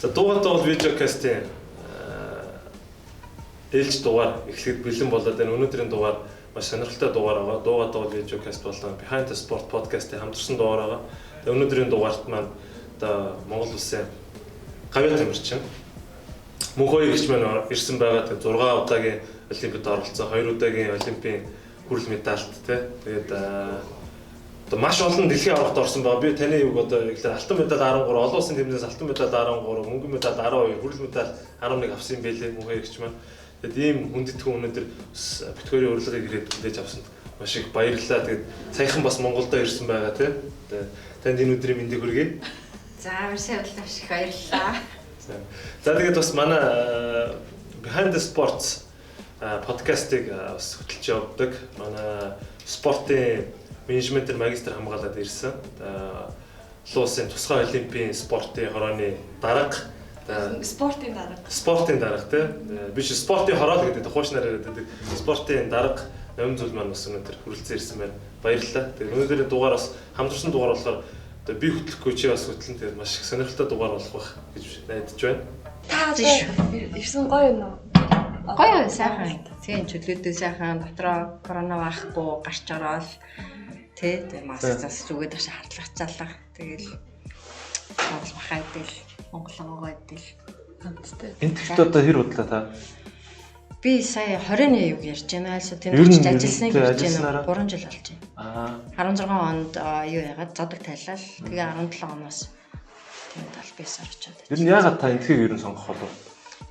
За дуугатай бол видеокастын ээлж дугаар эхлэхэд бэлэн болоод байна. Өнөөдрийн дугаар маш сонирхолтой дугаар байгаа. Дуугатай бол видеокаст болон Behind the Sport podcast-ийн хамтарсан дугаар байгаа. Тэгээ өнөөдрийн дугаарт маань одоо Монгол улсын гавьяа тамирчин мөн хоёр гэгч маань ирсэн байгаа. Тэгээ 6 удаагийн олимпиад оролцсон, 2 удаагийн олимпийн хүрэл медальт тэгээд одоо маш олон дэлхийн аврагт орсон байгаа. Би таны юг одоо ихлээр алтан медаль 13, олон улсын тэмцээс алтан медаль 13, мөнгөн медаль 12, хүрэл медаль 11 авсан юм байлээ мөн хоёр гэгч маань. Тэгээд ийм хүндэтгэн өнөөдөр битгүүрийн урилгыг ирээд хүлээж авсанд маш их баярлалаа. Тэгээд саяхан бас Монголдо ирсэн байгаа тийм. Танд энэ өдрийн мэндийг хүргэе. За сайн удаа маш их баярлалаа. За тэгээд бас манай Behind the Sports подкастыг бас хөтлж явуулдаг. Манай спортын менежментээр магистр хамгаалаад ирсэн. Улсын улсын тусгай олимпийн спортын хорооны дарга. Спортын дарга тийм. Биш спортын хороо гэдэг хуучнаар яриад байдаг. Спортын дарга Ном зүйл маань бас өнөөдөр хүрэлцэн ирсэн байна. Баярлалаа. Тэгээд өнөөдрийн дугаар бас хамтарсан дугаар болохоор би хөтлөхгүй чи бас хөтлөн тэгээд маш их сонирхолтой дугаар болох байх гэж найдаж байна. Та ирсэн гоё юм уу? Гоё сайхан. Тийм чөлөөдөө сайхан дотроо корона байхгүй гарч ороод тэгээд маск засаж үгээд багш хардлахцаалаа. Тэгэл Монгол махайдэл Монголгоо идэл хамттай. Энтэхт одоо хэр удлаа та? Би сая 20-ны юг ярьж байна. Айлсуу тэнд очиж ажилласныг ярьж байна. 3 жил болж байна. 16 онд юу яагаад зодог тайлал. Тэгээ 17 оноос тэнд албаас орчоод. Ер нь яагаад та энтхийг ер нь сонгох болов?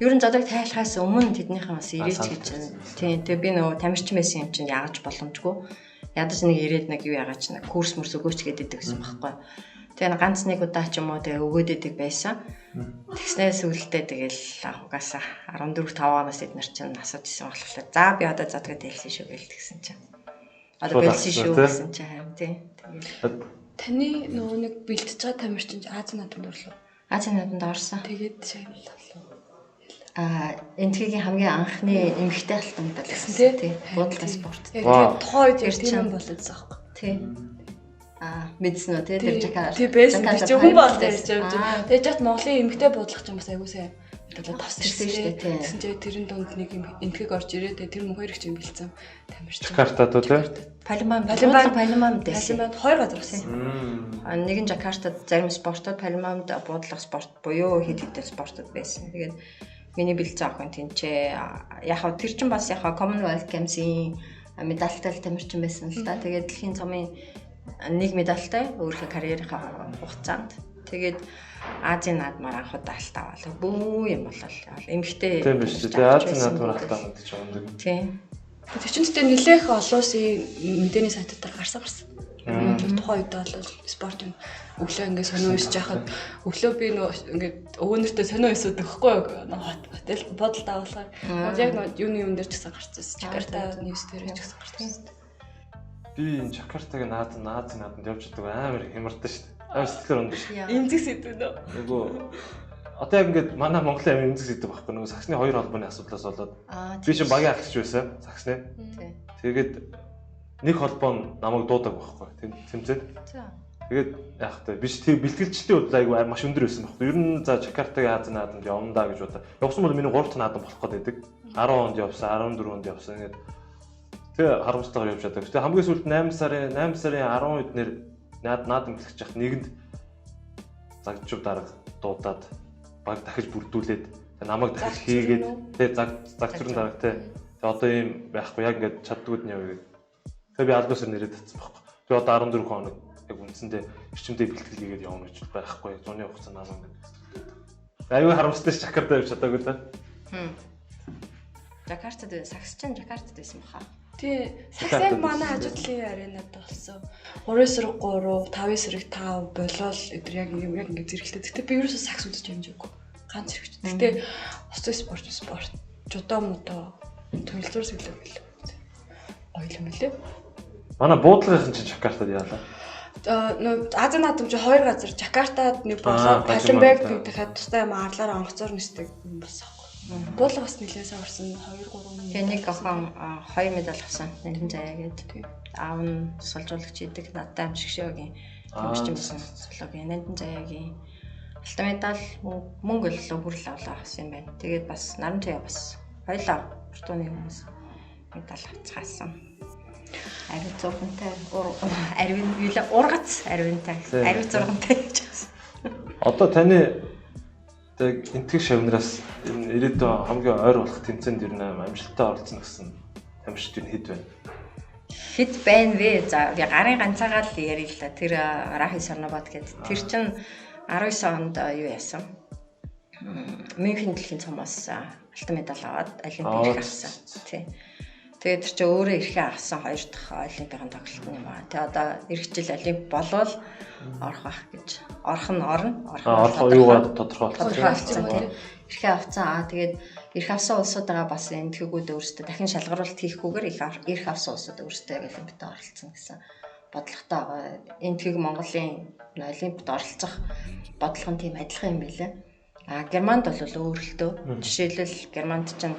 Ер нь зодог тайлахаас өмнө тэднийхэн бас ирээч гэж байна. Тийм. Тэгээ би нөгөө тамирчин байсан юм чинь яагаж боломжгүй. Ядаж нэг ирээд нэг юу яагаад ч нэг курс мөрс өгөөч гэдэг гэсэн байхгүй. Тэгээ ганц нэг удаа ч юм уу тэгээ өгөөд идэг байсан. Тэгснээс үлдээ тэгэл угаасаа 14-5 оноос эднэр чинь асууж исэн болохоор за би одоо зодгод хэлсэн шүү гээл тэгсэн чинь. Одоо бэлсэн шүү гэсэн чинь хайм тий. Тэгэл таны нөгөө нэг бэлтэж байгаа тамирчин Азийн наадамд орлоо. Азийн наадамд орсон. Тэгээд шагналлаа. Энтгийн хамгийн анхны эмэгтэй алтан медаль гэсэн тий. Буудлын спорт. Тэгээд тухайн үед тийм болоод заахгүй. Тий. Мэдсэн үү тий тэр жакаар. Тий байсан чи хүн бол ярьж байгаа. Тэгээд жат Монголын эмэгтэй буудлах юм бас айгуу сайн медаль тосчихсан шүү дээ. Тэгсэн чинь тэрэн донд нэг энтгийг орж ирээд тэр мөн хоёр их юм бэлдсэн тамирчин. Жакартад уу тий? Палембан дэсэн. Хоёр газар байсан. Нэг нь Жакартад зарим спортод Палембанд буудлах спорт буюу хэд хэдэн спортод байсан. Тэгээд миний бэлцэн охин тэнцээ яг тэр чин бас яг Commonwealth Games-ийн медальтай тамирчин байсан л да. Тэгээд дэлхийн цомын нэг медальтай өөрийнхөө карьерийнхаа хугацаанд тэгээд Азийн наадмаар анх удаа алтаа авал бүү юм болол эмэгтэй тийм биш үү Азийн наадмаар алтаа авдаг ч юм уу тийм тэр чинь тэ нэлээх олон улсын мэдээний сайтуудаар гарсан тухайн үед бол спорт юм өглөө ингээд сонио исж яхад өглөө би нөө ингээд өвөнөртөө сонио исүүд өгөхгүй хотел бодолд авалгаар яг нөө юуны юм дээр ч гэсэн гарсан Жакарта ньюс дээр ч гэсэн гарсан. Би энэ Жакартагийн Азийн наадамд явж байгаа амар хямардаг шүү дээ. Амар сэтгэлээр ундаг шүү. Эмзэг сэдвэн үү? Айгу. Одоо яг ингээд манай Монголын амин эмзэг сэдв байхгүй нөгөө саксны хоёр холбооны асуудлаас болоод би чинь багийн ахлагч байсан саксны. Тэгээд нэг холбоо нь намайг дуудаг байхгүй тэмцээд. Тэгээд яах вэ? Биш тийм бэлтгэлчдийн удаа айгу маш өндөр байсан байхгүй. Ер нь за Жакартагийн Азийн наадамд явна да гэж бодоо. Явсан бол миний 3 дахь наадам болох гэдэг. 10 онд явсан, 14 онд явсан ингээд тэгээ харамсалтайгаар явж чаддаг. Тэгээ хамгийн сүүлд 8 сарын 10 үднэр наадам эхлэж хахад нэгэнд загчув дарга дуудаад баг дахиж бүрдүүлээд намайг дахиж хийгээд тэгээ загчрын дарга тэгээ одоо ийм байхгүй яг ингээд чаддгууд нь явъя гэдэг. Тэгээ би албасаар нэрээд татсан байхгүй. Тэгээ одоо 14 хоног яг үндсэндээ эрчимтэй бэлтгэл хийгээд явна гэж байхгүй. Зуны хугацаанд намайг ингээд. Аюу харамсалтай Жакартад явж чадаагүй та. Жакартад саксчин Жакартад байсан баха. Тий, саксаг манай хажуудлын аренад болсон. 3-3, 5-5 болол өдөр яг ингэ зэрэглэдэг. Гэтэ би ерөөсөө сакс үзэж амжаагүй. Ганц зэрэгч. Гэтэ хоцтой спорт, жудоо мото, төлөвлөөр сэглэв гэлээ. Ойлом үлээ. Манай буудлынхын чинь Жакартад яалаа. Азийн наадам чи хоёр газар Жакартад нэг болоо, Палембанг нэг дахиад тустай юм арлаараа онгоцоор нисдэг юм болсон. Буулга бас нэлээсээ орсон 2-3 Тэгээ нэг охин 2 медаль авсан. Нэлэн заяа гэдэг. Аав нь тусгалжуулагч идэг надтай амжигшөөгийн тамирчин байсан. Цологийн Нэлэн заяагийн алтан медаль мөнгө оллоо хүрэл авлаа авсан юм байна. Тэгээд бас наран туяа бас хоёлаа спортын хүмүүс медаль авцгаасан. Ариун зургантай ургац ариунтай зургантай гэж байна. Одоо таны тэг энтгэх шавнараас ирээдүйн хамгийн ойр болох тэмцээнд ер нь амжилттай оролцсон гэсэн тамирчид хэд байна? Хэд байна вэ? За би гарын ганцаагаа л ярил л да. Тэр Рахи Сарнабад гэдэг. Тэр чинь 19 онд юу яасан? Мюнхен дэлхийн цомоос алтан медаль аваад олимпик авсан. Тий. Тэгээд тэр чинь өөрөө ирэхээ авсан 2 дахь олимпийн тоглолт юм аа. Тэгээ одоо эх жил олимп болвол орох байх гэж. Орох нь орно. Орох юугаар тодорхойлсон. Ирэхээ авсан. Тэгээд ирэх авсан улсуудаа бас энтгэгүүд өөрсдөө дахин шалгаруулалт хийхгүйгээр ирэх авсан улсууд өөрсдөө олимпиад оролцсон гэсэн бодлоготой байгаа. Энтгэг Монголын олимпиад оролцох бодлого нь тийм адилхан юм билээ. Германд бол өөрлөлтөө. Жишээлбэл Германд чинь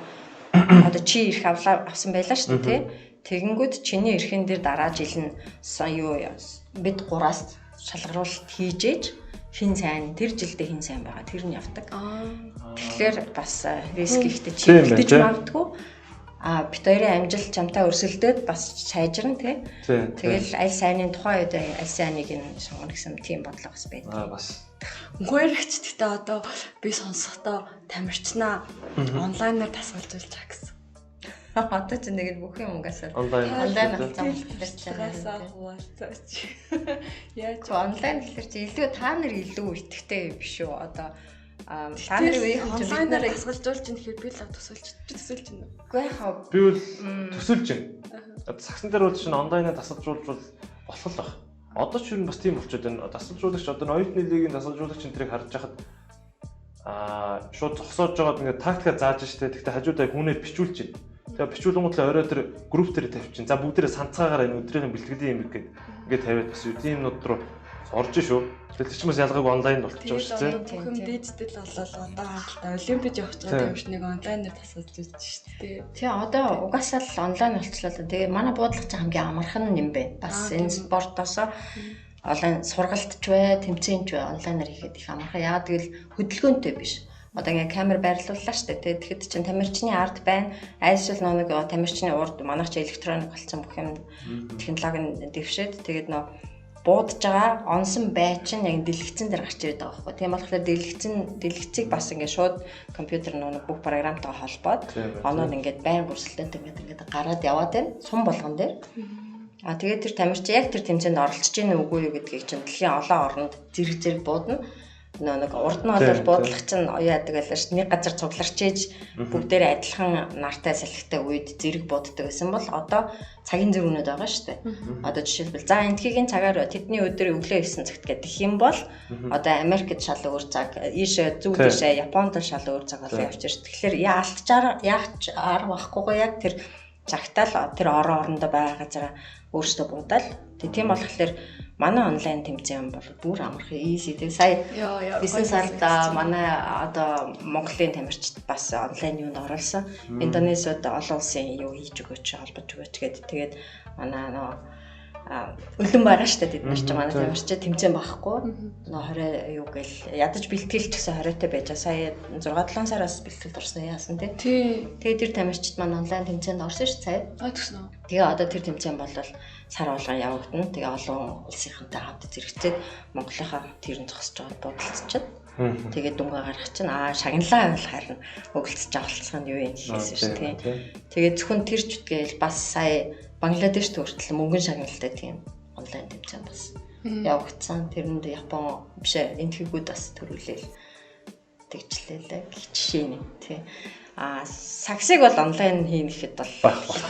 одоо чи ирэх авсан байлаа шүү дээ тий. Тэгэнгүүт чиний эрхэн дээр дараа жил нь юу бид 3-аас шалгаруулалт хийж хин сайн тэр жилдээ хин сайн байгаа тэр нь явдаг. Тэгэхээр бас риск ихтэй чи ихтэй магадгүй. Бид хоёрын амжилт чамтай өрсөлдөөд бас сайжирна тий. Тэгэл аль сайнны тухайн үед аль сайныг нь сонгоно гэсэн тийм бодлого бас байдаг. Бас Гуйрагч гэхдээ одоо би сонсохдоо тамирчнаа онлайнаар тасгалжуулж байгаа гэсэн. Одоо ч нэг л бүх юм угаасаа онлайн хавцаа хуваалцаач. Яаж онлайн гэхэлэр чи илүү та нар илүү итгэвтэй биш үү? Одоо та нарын үеийн онлайнаар тасгалжуулж ин гэхээр би л төсөөлж байна. Үгүй яхаа би бол төсөөлж байна. Одоо сагсан дээр бол чинь онлайнаар тасгалжуулж болох л баг. Одоо ч юу бас тийм болчиход байна. Тасгалжуулагч одоо оюутны лигийн тасгалжуулагч энтрийг харж байхад шууд зогсоож байгаад ингээд тактика зааж штэ. Тэгтээ хажуудаа хүнээ бичүүлж байна. Тэгээ бичүүлэнгүүтлээ орой тэр групп дээр тавьчихин. За бүгдээрээ санцгаагаар энэ өдрийн бэлтгэлийн юм гээд ингээд тавиад бас юмнууд руу орж шүү. Тэгэхээр ч бас ялгаагүй онлайн болчихж байгаа шүү дээ. Бүх юм дижитал болол одоо хангалттай олимпиад явах гэж байгаа юм шиг нэг онлайнаар тасгалж үзэж шүү дээ. Тэгээ одоо угаасаа л онлайн болчихлоо. Тэгээ манай буудлага чинь хамгийн амархан юм бэ. Бас энэ спортоос онлайн сургалтч бай, тэмцээнч бай онлайнаар хийхэд их амархан. Яагаад гэвэл хөдөлгөөнтэй биш. Одоо ингээ камер байрлууллаа шүү дээ. Тэгэхэд чинь тамирчны ард байна. Айлшил нэг тамирчны урд манайх ч электроник болсон бүх юм технологи нь дэвшээд тэгээд буудаж байгаа онсон байчин яг дэлгэцэн дээр гарч ирээд байгаа байхгүй. Тийм болохоор дэлгэцийг бас ингээ шууд компьютер нэг бүх програмтай холбоод оноод ингээд байн бүрсэлтэнтэй ингээд гараад яваад байна. Сум болгон дээр. Тэгээд тэр тамирч яг тэр тэмцээнд оролцож гин үгүй юу гэдгийг чинь дэлхийн олон оронд зэрэг буудна. Нэг урд нь бол буудлах чинь яадаг байлаа шүү. Нэг газар цугларч ээж бүгдээрээ адилхан нартай салхитай үед зэрэг бууддаг гэсэн бол одоо цагийн зөрүүнүүд байгаа шүү дээ. Одоо жишээлбэл за энтхийн цагаар тэдний өдөр өглөө 9 цагт гэдэг юм бол одоо Америкт шал өөр цаг, ийш зүүн тийшээ Японд шал өөр цаг болоо явчих. Тэгэхээр яахч арга болохгүйгээ яг тэр цагтаа л тэр орондоо байгаа газараа өөрсдөө буудаал. Тийм болохоор манай онлайн тэмцээн бол бүр амархан easy. Тэг сая 9 сард манай одоо Монголын тамирчид бас онлайн юунд оролцсон. Индонезиуд олон улсын юу хийж өгөөч, холбож өгөөч гэдэг. Тэгээд манай өлөн байгаа штэ тэд нар ч манай тамирчид тэмцээн байхгүй. 20 юу гээл ядаж бэлтгэлч гэсэн 20-тай байж сая 6-7 сараас бэлтгэлд орсон яасан тий. Тэгээд тэр тамирчид манай онлайн тэмцээнд орсон ш сая. Тэгсэн үү. Тэгээ одоо тэр тэмцээн бол сар болгон явагдана. Тэгээ олон улсынхантай хамт зэрэгцээд Монголынхаа тэрэн зогсож байгаад бодолцчиход. Тэгээд дүнгээ гаргах чинь шагналаа байвал харин өгөлцөж авалцах нь юу юм хийсэн шүү тий. Тэгээд зөвхөн тэр ч үтгээл бас сая Бангладеш төртөл мөнгөн шагналтай тийм онлайн тэмцээн бас явагдсан. Тэрэнд Япон биш энтгэгүүд бас төрүүлээл тэгчлээ жишээ нь тий. Саксыг бол онлайн хийнэхэд бол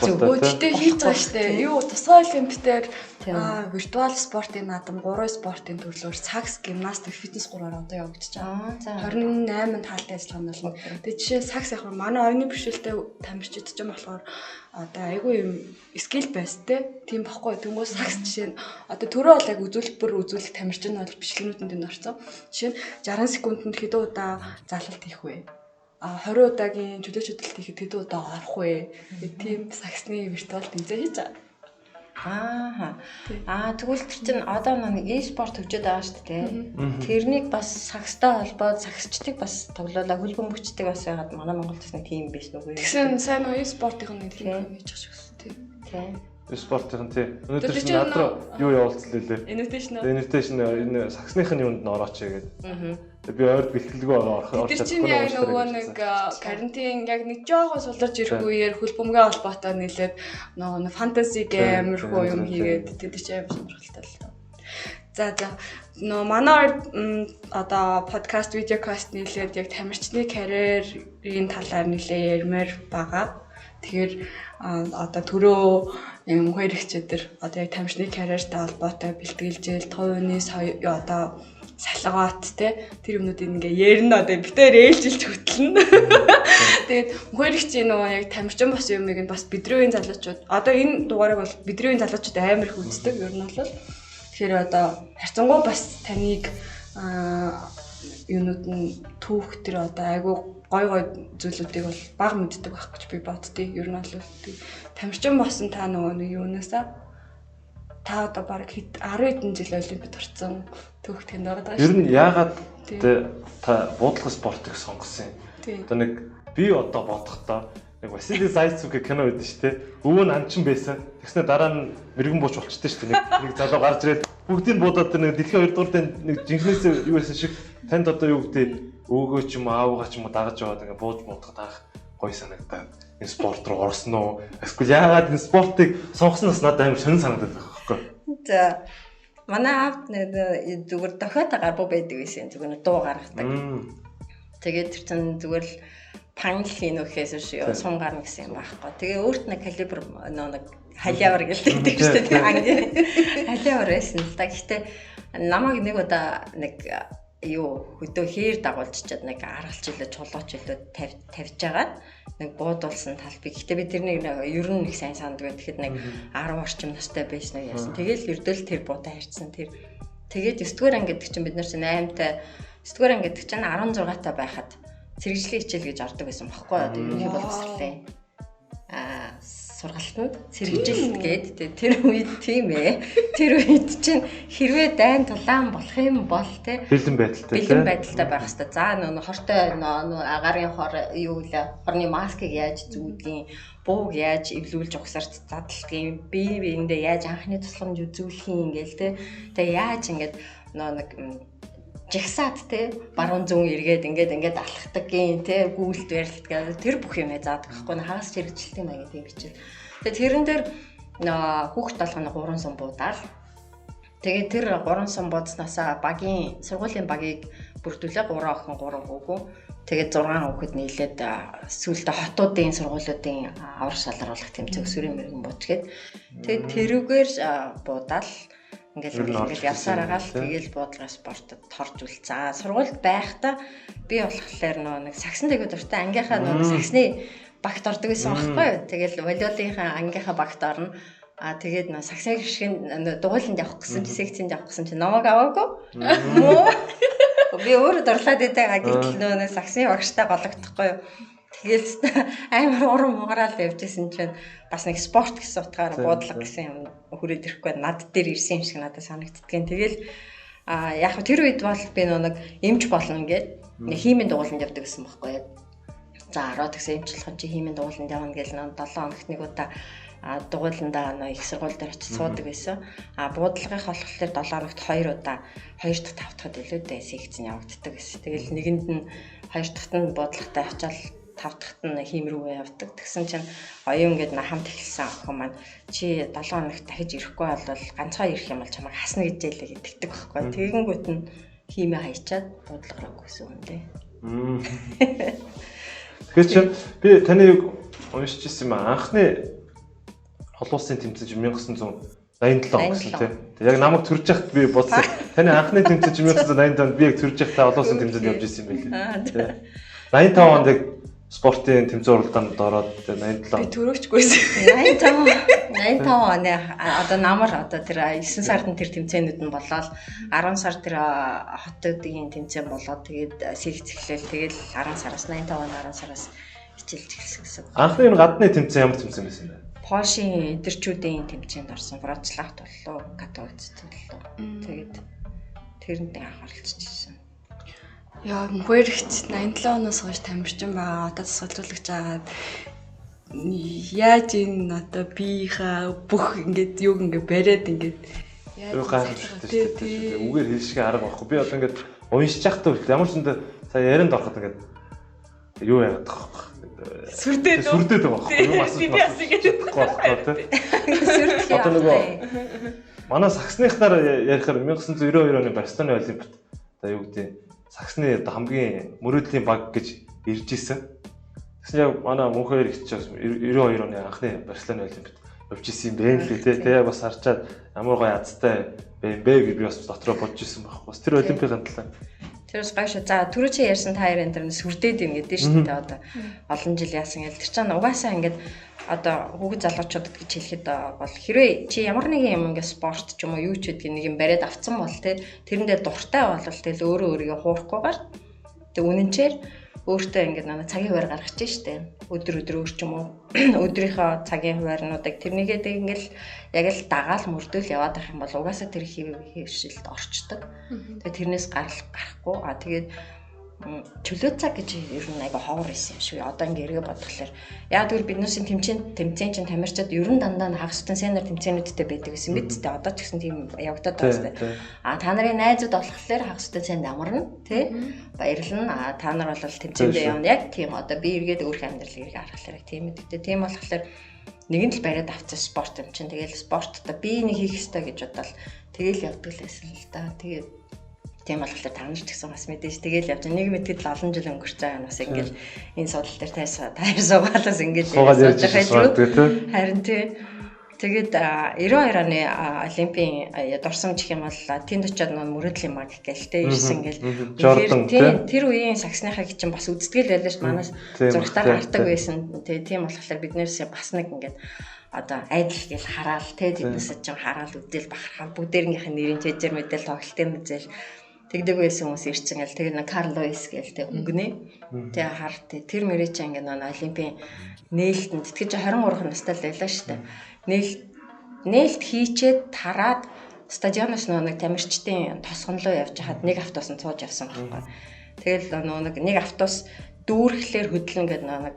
зөв. Гэхдээ хийж байгаа шүү дээ. Юу тусгай олимпиадаар виртуал спортын наадам 3 спортын төрлөөр сакс, гимнастик, фитнес 3-аар одоо явагдаж байгаа. 28-нд хаалтын ажиллагаа нь болно. Тэгээ жишээ сакс яг манай оюуны бэрхшээлтэй тамирчид ч юм болохоор одоо айгүй юм скил байс тийм баггүй. Тэнгуү сакс жишээ нь одоо төрөө бол яг үзүүлэх тамирчин бол бичлэгнүүдэнд энэ орсон. Жишээ нь 60 секундэд хэдэн удаа залалт хийх вэ? 20 удаагийн чөлөөт хөдөлт хийхэд хэдэн удаа орох вэ? Тийм саксны виртуал тэмцээн хийж байгаа. Тэгвэл тэр чинь одоо нэг e-спорт хөгжөөд байгаа шүү дээ. Тэрнийг бас сагстай холбоод сагсчдыг бас тоглоулаа хөлбөмбөгчдөг бас байгаад манай Монголд бас нэг тим биш нүггүй. Тэгсэн сайн e-спортын нэг тим хийж байгаа шүү дээ. Тийм. E-спортын тий. Өнөөдөр чинь над руу юу явуулсан лээ. Invitation энэ саксныхын юунд н орооч гэдэг. Би ойрд бэлтгэлгүй орох. Тэр чинь яг нөгөө нэг карантин яг нэг жоохон суларч ирэх үеэр хөлбөмбөгийн холбоотой нийлээд нөгөө фэнтези геймэрхүү юм хийгээд тэд чинь аим сонирхолтой л тоо. За нөгөө манай одоо подкаст видеокаст нийлээд яг тамирчны карьерийн талаар нэлээ ярмаар байгаа. Тэгэхээр одоо түрүү юм хоёр ихчдэр одоо яг тамирчны карьертай холбоотой бэлтгэлжээл товны одоо салгаат те тэр юмнуудыг ингээ ярина одоо битээр ээлжилж хөтлөнө. Тэгээд хоёр ихчийн нөгөө яг тамирчин бос юмыг нь бас бидрүүийн залуучууд одоо энэ дугаарыг бол бидрүүийн залуучууд амар их үздэг ер нь бол тэгэхээр одоо харьцангуй бас таныг юунууд нь түүх тэр одоо айгу гой зүйлүүдийг бол баг мэддэг байх гэж би боддتي. Ер нь бол тамирчин босон та нөгөө нэг юунаасаа та одоо баг 10 хэдэн жил олимпиад орсон түүх тэнд ороод байгаа шүү. Ер нь яагаад та буудлага спортыг сонгосон юм? Одоо нэг би одоо бодохдоо нэг Василий Зайцевгийн кино байдаг шүү дээ. Өвөө нь анчин байсан. Тэгснэ дараа нь мэрэгэн бууч болчтой шүү дээ. Нэг залуу гарч ирээд бүгдийг буудаад нэг дэлхийн 2 дугаар дэнд нэг жинхнээс юу байсан шиг танд одоо юу гэдэг өвгөө ч юм аавгаа ч юм дагаж яваад ингээ бууж муудахад анх гоё санагдаад энэ спорт руу орсон уу? Эсвэл яагаад энэ спортыг сонгосноос надад амар сонир санагдаад байгаа байхгүй. За манай аавд зүгээр дохиотой гарбуу байдаг байсан. Зүгээр дуу гаргадаг. Тэгээд тэр чинь зүгээр л панл хийн үхээс шүү сум гарна гэсэн юм байхгүй. Тэгээ өөрт нэг калибр нэг халиавар гэлдэг шүү дээ. Халиавар байсан л да. Гэхдээ намайг нэг удаа нэг хөдөө хээр дагуулчиад нэг аргалч илээ чулууч илээ тавьж байгаа нэг буудуулсан талбай. Гэхдээ би тэрнийг ер нь нэг сайн санддаг. Тэгэхэд нэг 10 орчим настай байсан уу яасан. Тэгэл ердөө л тэр буудаа харьцсан тэр. Тэгээд 9 дугаар анги гэдэг чинь бид нар чинь 8-тай 9 дугаар анги гэдэг чинь 16-тай байхад цэрэгжлийн хичээл гэж ордог байсан баггүй. Одоо ерөнхий боловсролын сургалтанд цэрэгжилт гээд тэр үед тийм ээ. Тэр үед чинь хэрвээ дайн тулаан болох юм бол те бэлэн байдалтай байх хэрэгтэй. За нөө хортой агарын хор юу вэ? Хорны маскыг яаж зүүдгийн, бууг яаж эвлүүлж угсарч задлахын, бие биендээ яаж анхны тусламж үзүүлэх юм ингээл те. Тэгээ яаж ингээд нэг жигсаад те баруун зүүн эргээд ингээд алхахдаг гин те гүйлт барилт гэдэг тэр бүх юм заадаг байхгүй хагас чирэгчлэлтийн маяг тийм бичил. Тэгээ тэрэн дээр хүүхд толгойн 3 сум буудаал. Тэгээ тэр 3 сум буудснаасаа багийн сургуулийн багийг бүрдүүлээ 3 охин 3 хүүхэн. Тэгээ 6 хүүхэд нийлээд сүүлдээ хотуудын сургуулиудын аврах шалгаруулах тэмцээн өсвөрийн мэрэгэн буучгээд тэгээ тэрүүгээр буудаал ингээд явсаар агаал тэгэл буудлага спортод торж үл. За сургуульд байхдаа би болохоор нэг сагсан дээгүүр дуртай ангийнхаа нэг сагсны багт ордог гэсэн байхгүй юу. Тэгэл волейболынхаа ангийнхаа багт орно. Тэгээд сагсны гэршгийн дугуйланд явах гэсэн чи секцэнд явах гэсэн чи намайг аваагүй. Би өөрөө дурлаад байдаг гэтэл нэг сагсны багштай гологдохгүй юу. Тэгэл амар урам хугараал явжсэн чинь бас нэг спорт гэсэн утгаараа буудлага гэсэн юм хүрээд ирэхгүй над дээр ирсэн юм шиг надад санагддгийн. Тэгэл яг тэр үед бол би нэг эмч болно гэд нэг хиймийн дугууланд явдаг гэсэн байхгүй яг. За 10 гэсэн эмчлэх чи хиймийн дугууланд явна гэж 7 хоногт нэг удаа дугууландаа их сургууль дээр очиж суудаг байсан. Буудлагын болохоор 7 хоногт 2 удаа 2 дахь 5 дахьад илүү дээ секцэн явагддаг гэсэн. Тэгэл нэгэнд нь 2 дахьт нь буудлагатай очиад 5 дахьт нь хийм рүү явдаг. Тэгсэн чинь оюун гээд хамт эхэлсэн охин маань чи 7 хоногт дахиж ирэхгүй бол ганцхан ирэх юм бол чамайг хасна гэж ялээ гэдэгдэг байхгүй. Тэгэнгүүт нь хиймээ хайчаад буудлага руу гүйсэн юм дээ. Тэгэхээр чи би таны уншиж ирсэн юм анхны олон улсын тэмцээн 1987 гэсэн тийм. Яг намайг төрж яхад би бодсон. Таны анхны тэмцээн 1985 онд би яг төрж яхад олон улсын тэмцээнд явж ирсэн юм байлээ. 85 онд яг спортын тэмцээн уралдаанд ороод 87 би төрөөчгүйсэн. 85 оны одоо намар одоо тэр 9 сард нь тэр тэмцээнүүд нь болоод 10 сар тэр хотуудын тэмцээн болоод тэгээд сэлц эхлэв. Тэгээд 10 сараас 85 оны 10 сараас хичээлж эхэлсэн гэсэн. Анхны энэ гадны тэмцээн ямар тэмцээн байсан бэ? Польшийн эдэрчүүдийн тэмцээнд орсон. Вроцлав боллоо, Катовиц боллоо. Тэгээд тэрэнд анхааралцчихсан. Яа, мөрөгч 87 оноос хойш тамирчин байгаа. Одоо засгалжуулагч агаад яаж энэ одоо биеийнхаа бүх ингээд юг ингээд бариад ингээд юу гайхалтай шүү дээ. Үгээр хэлшиг арга байхгүй. Би одоо ингээд уншиж байхдаа хүртэл ямар ч юм сая ярианд ороход ингээд юу яагаад байгаа вэ? Сүрдээд байгаа байхгүй. Юм асууж чадахгүй тий. Одоо нөгөө манай саксныхнаар ярихаар 1992 оны Барселоны Олимпиад одоо юу гэдэг саксны одоо хамгийн мөрөөдлийн баг гэж ирж исэн. Тэгсэн яг манай мөнхөр ихч 92 оны анхны Барселоны Олимпиад явж исэн юм бэ лээ тий. Тэгээ бас харчаад ямар гоё азтай бэ гэж би бас дотроо бодож исэн байхгүй. Бас тэр Олимпийн талаа. Тэрс гайшаа. За түрүү чи ярьсан та хоёрын дээр нь сүрдээд юм гэдэг шүү дээ одоо. Олон жил яасан гэл тэр чинь угаасаа ингээд одоо хүүхэд залуучуудад гэж хэлэхэд бол хэрвээ чи ямар нэгэн юм ингээд спорт ч юм уу юу ч гэдэг нэг юм бариад авцсан бол тэрэндээ дуртай бол тэгэл өөрөө өөрийгөө хуурахгүйгээр тэг үнэнчээр өөртөө ингээд нэг цагийн хуваар гаргаж штэ. Өдөр өөр ч юм уу өдрийнхөө цагийн хуваарнуудыг тэрнийгээ тэг ингээд яг л дагаал мөрдөл яваад байх юм бол угаасаа тэр хэвшилд орчдөг. Тэгээ тэрнээс гарахгүй тэгээд чөлөө цаг гэж ер нь айгаа ховор байсан юм шиг. Одоо ингээ эргээ бодглохлоор яг тэгвэл биднээс тэмцээн чинь тамирчид ер нь дандаа хагас тутан сенер тэмцээнүүдтэй байдаг гэсэн мэт тэ одоо ч гэсэн тийм явагдаад байна тэ. Та нарын найзууд болохоор хагас тутан сенд амарна тэ. Баярлна. Та нар бол тэмцээндээ явна. Яг тийм одоо би эргээд өөрх амьдрал эргээ харахлаар тийм мэдээ. Тийм болохоор нэгэн л бариад авцсан спорт юм чинь. Тэгэл спорттой би нэг хийх ёстой гэж бодоод тэгэл явдаг л байсан л да. Тэгээд тийм болохоор та нар ч гэсэн бас мэдээж тэгэл явж нэг мэдгэд л олон жил өнгөрч байгаа юм бас ингээл энэ судал дээр тайр суугаалаас ингээл явж байгаа юм. Харин тэгээд 92 оны Олимпийн дурсамж гэх юм бол тэнд очиод мөрөөдлийн баг гэлтэй ирсэн ингээл тэр үеийн саксныхаа чинь бас үздэгэл байлаа ш манаас зургатаар гардаг байсан. Тийм болохоор биднээс бас нэг ингээд одоо айдл гэл хараал тэднээс чинь хараал үдэл бахархаа бүгдээрнийх нь нэрийн чэжэр мэдээл тоглолтын үзэл тэгдэг байсан хүмүүс ирсэн гэл тэр нэг Карл Луис гээл тэг өнгөнэ. Тэгээ хар тэр мөрөө чи ингээд Олимпийн нээлтэнд тэтгэж 23 настай л байлаа шүү дээ. Нээлт хийчээд тараад стадионоос нэг тамирчдын тосгонлоо явж хаад нэг автобус нь цууж явсан байхгүй. Тэгэл нэг автобус дүүрхлээр хөдлөн гэдэг нэг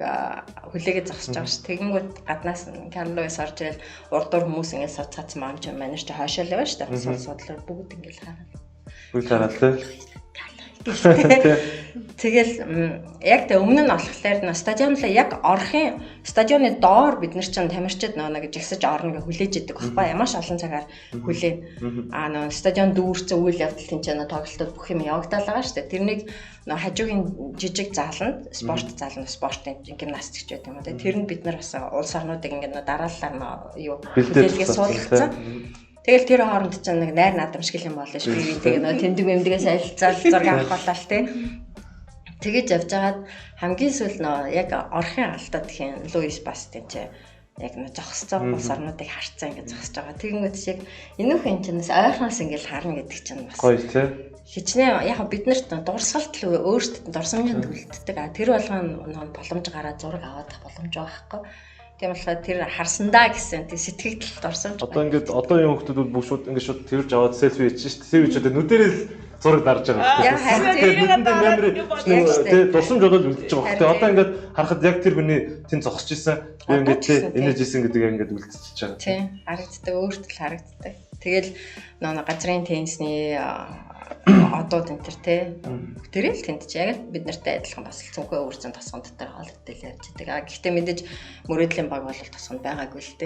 хүлээгээ зогсож байгаа ш. Тэгэнгүүт гаднаас Карл Луис орж ирэл урдуур хүмүүс ингээд цац маамч манайш чи хойшоо л яваа ш. Судлаар бүгд ингээд хараад Үгүй тэгэл яг тэ өмнө нь болохоор стадионлоо яг орохын стадионы доор бид нар чинь тамирчид нэг жигсэж орно гэж хүлээж идэг байхгүй ямар ч олон цагаар хүлээн стадион дүүрцэн үйл явдал тэнцэнэ тоглолтод бүх юм явагдаад байгаа шүү дээ. Тэрнийг хажуугийн жижиг зааланд спортын гимнастикч байдаг юм да. Тэрэнд бид нар бас улс орнуудыг ингээд дараалалаар юу хүлээлгээ суулгацсан. Тэгэл тэр хооронд ч нэг найр наадамшиг юм болно ш. Би тэгээ тэмдэг эмдгээс айлцаал зураг авахлаа те. Тэгэж явж байгаад хамгийн сүүл яг орхын алдаад тийм Луис Бастин ч яг зогсцоо улс орнуудыг харцсан ингэж зогсож байгаа. Тэгэнгүүт шиг энүүх энэ чинээс ойрхоноос ингэж харна гэдэг чинь бас гоё те. Хичнээн яг биднэрт дурсгалт л өөрсдөд дурсамжинд үлддэг. Тэр болгоно боломж гараад зураг аваад боломж байхгүй. Тийм болохоор тэр харсандаа гэсэн тийм сэтгэгдэлд орсон. Одоо ингээд одоогийн хүмүүс бүх шууд ингээд шууд тэрж аваад селфи хийчих шүү дээ. Селфи хийгээд нүдэрээ л зураг дарж байгаа. Тэгээд дурсамж болоод үлдчихэж байгаа. Тэгээд одоо ингээд харахад яг тэр хүний тэн зогсож исэн, би ингээд энэж исэн гэдгийг ингээд үлдчихэж байгаа. Тийм, харагддаг, өөртөө л харагддаг. Тэгэл нөө газрын теннисний одууд энэ төр те тэрэл тэнд ч яг бид нартай адилхан бас л цүнхөө өөрсдөө тосгонд дээр хоолойтой ярьж байдаг. Гэхдээ мэдээж мөрөөдлийн баг бол тосгонд байгаагүй л те.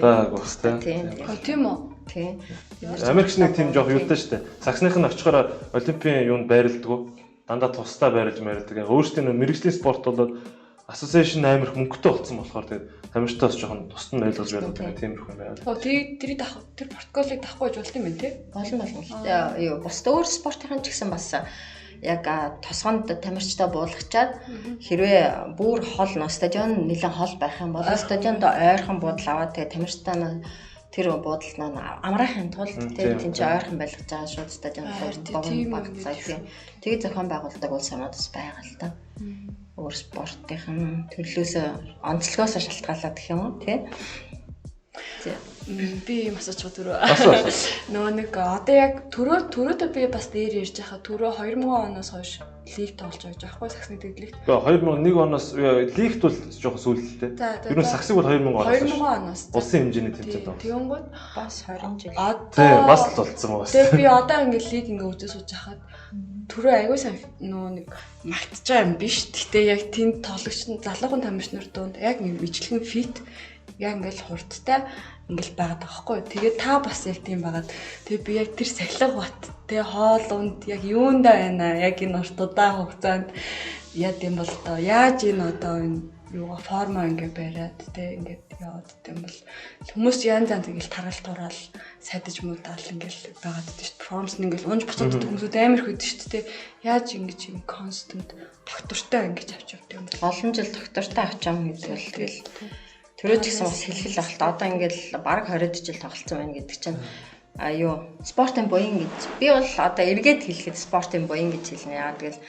Тийм үү? Тийм. Америкч нэг тийм жоох юутай шүү дээ. Саксных нь очихоор Олимпийн юунд байрладаг. Дандаа тусдаа байрлаж мэрэлдэг. Өөрсдийн мэрэгжлийн спорт болоод association амар их мөнгөтэй болсон болохоор тэгээд тамирчтаас жоохон тусад нь ойлгож байдаг тиймэрхүү юм байна. Тэр протоколыг дахгүй болж болт юм байна тий? Болно. Юу бас өөр спортын ч гэсэн бас яг тосгонд тамирчтай буулгачаад хэрвээ бүр хол стадион нэлээд хол байх юм бол стадионд ойрхон буудал аваад тэгээд тамирчтай тэр буудалд амраахын тулд тийм ч ойрхон байлгаж байгаа шууд стадионд богино багцаа тийм. Тэгээд зохион байгуулдаг улс орнуудас байгаа л та. Өөр спортын төлөөс онцлогоос шалтгаалаад гэх юм уу тий. Би юм асууч түрүү. Нөгөө нэг одоо яг төрөөдөө би бас дээр ярьж байхаа төрөө 2000 оноос хойш лиг тоглож байгаа байхгүй Саксны дэглэгт. 2001 оноос лигт бол жоохон сүүлдэлтэй. Ер нь Саксыг бол 2000 оноос. Улсын хэмжээний тэмцээнд байна. Тэгэнгүүт бас 20 жил. Тийм бас л болцсон байна. Тэгээ би одоо ингээд лиг ингээд үзэж сууж хахад түрүү аягүй сайн нөгөө нэг магтж байгаа юм биш. Гэтэ яг тэнд тоглогч залуухан тамирчнаар дунд яг мэдлэгэн фит яг ингээд хурдтай ингээл байгаад байгаа хгүй. Тэгээд та бас яг тийм байгаад тэгээд би яг тэр сахилга бат тэгээ хоол унд яг юундаа байна яг энэ уртудаа хугацаанд яа гэм бол одоо яаж энэ одоо энэ юугаа форма ингээ бариад тэгээ ингээд яваад гэм бол хүмүүс янз янз ингээл таргал тураал садаж муудаал ингээл байгаад дээ шүү дээ. Перформанс нь ингээл унж буцаад хүмүүсүүд амар их өдөө шүү дээ. Яаж ингэж юм констант доктортой ингэж авч явдаг юм бэ? Олон жил доктортой авч байгаа гэдэг бол тэгэл төрөөд гэсэн бас хэлхэл ахалт одоо ингээл бараг 20 жил тоглолцсон байна гэдэг чинь спортын буян гэж би бол одоо эргээд хэлэхэд спортын буян гэж хэлнэ. Яагаад гэвэл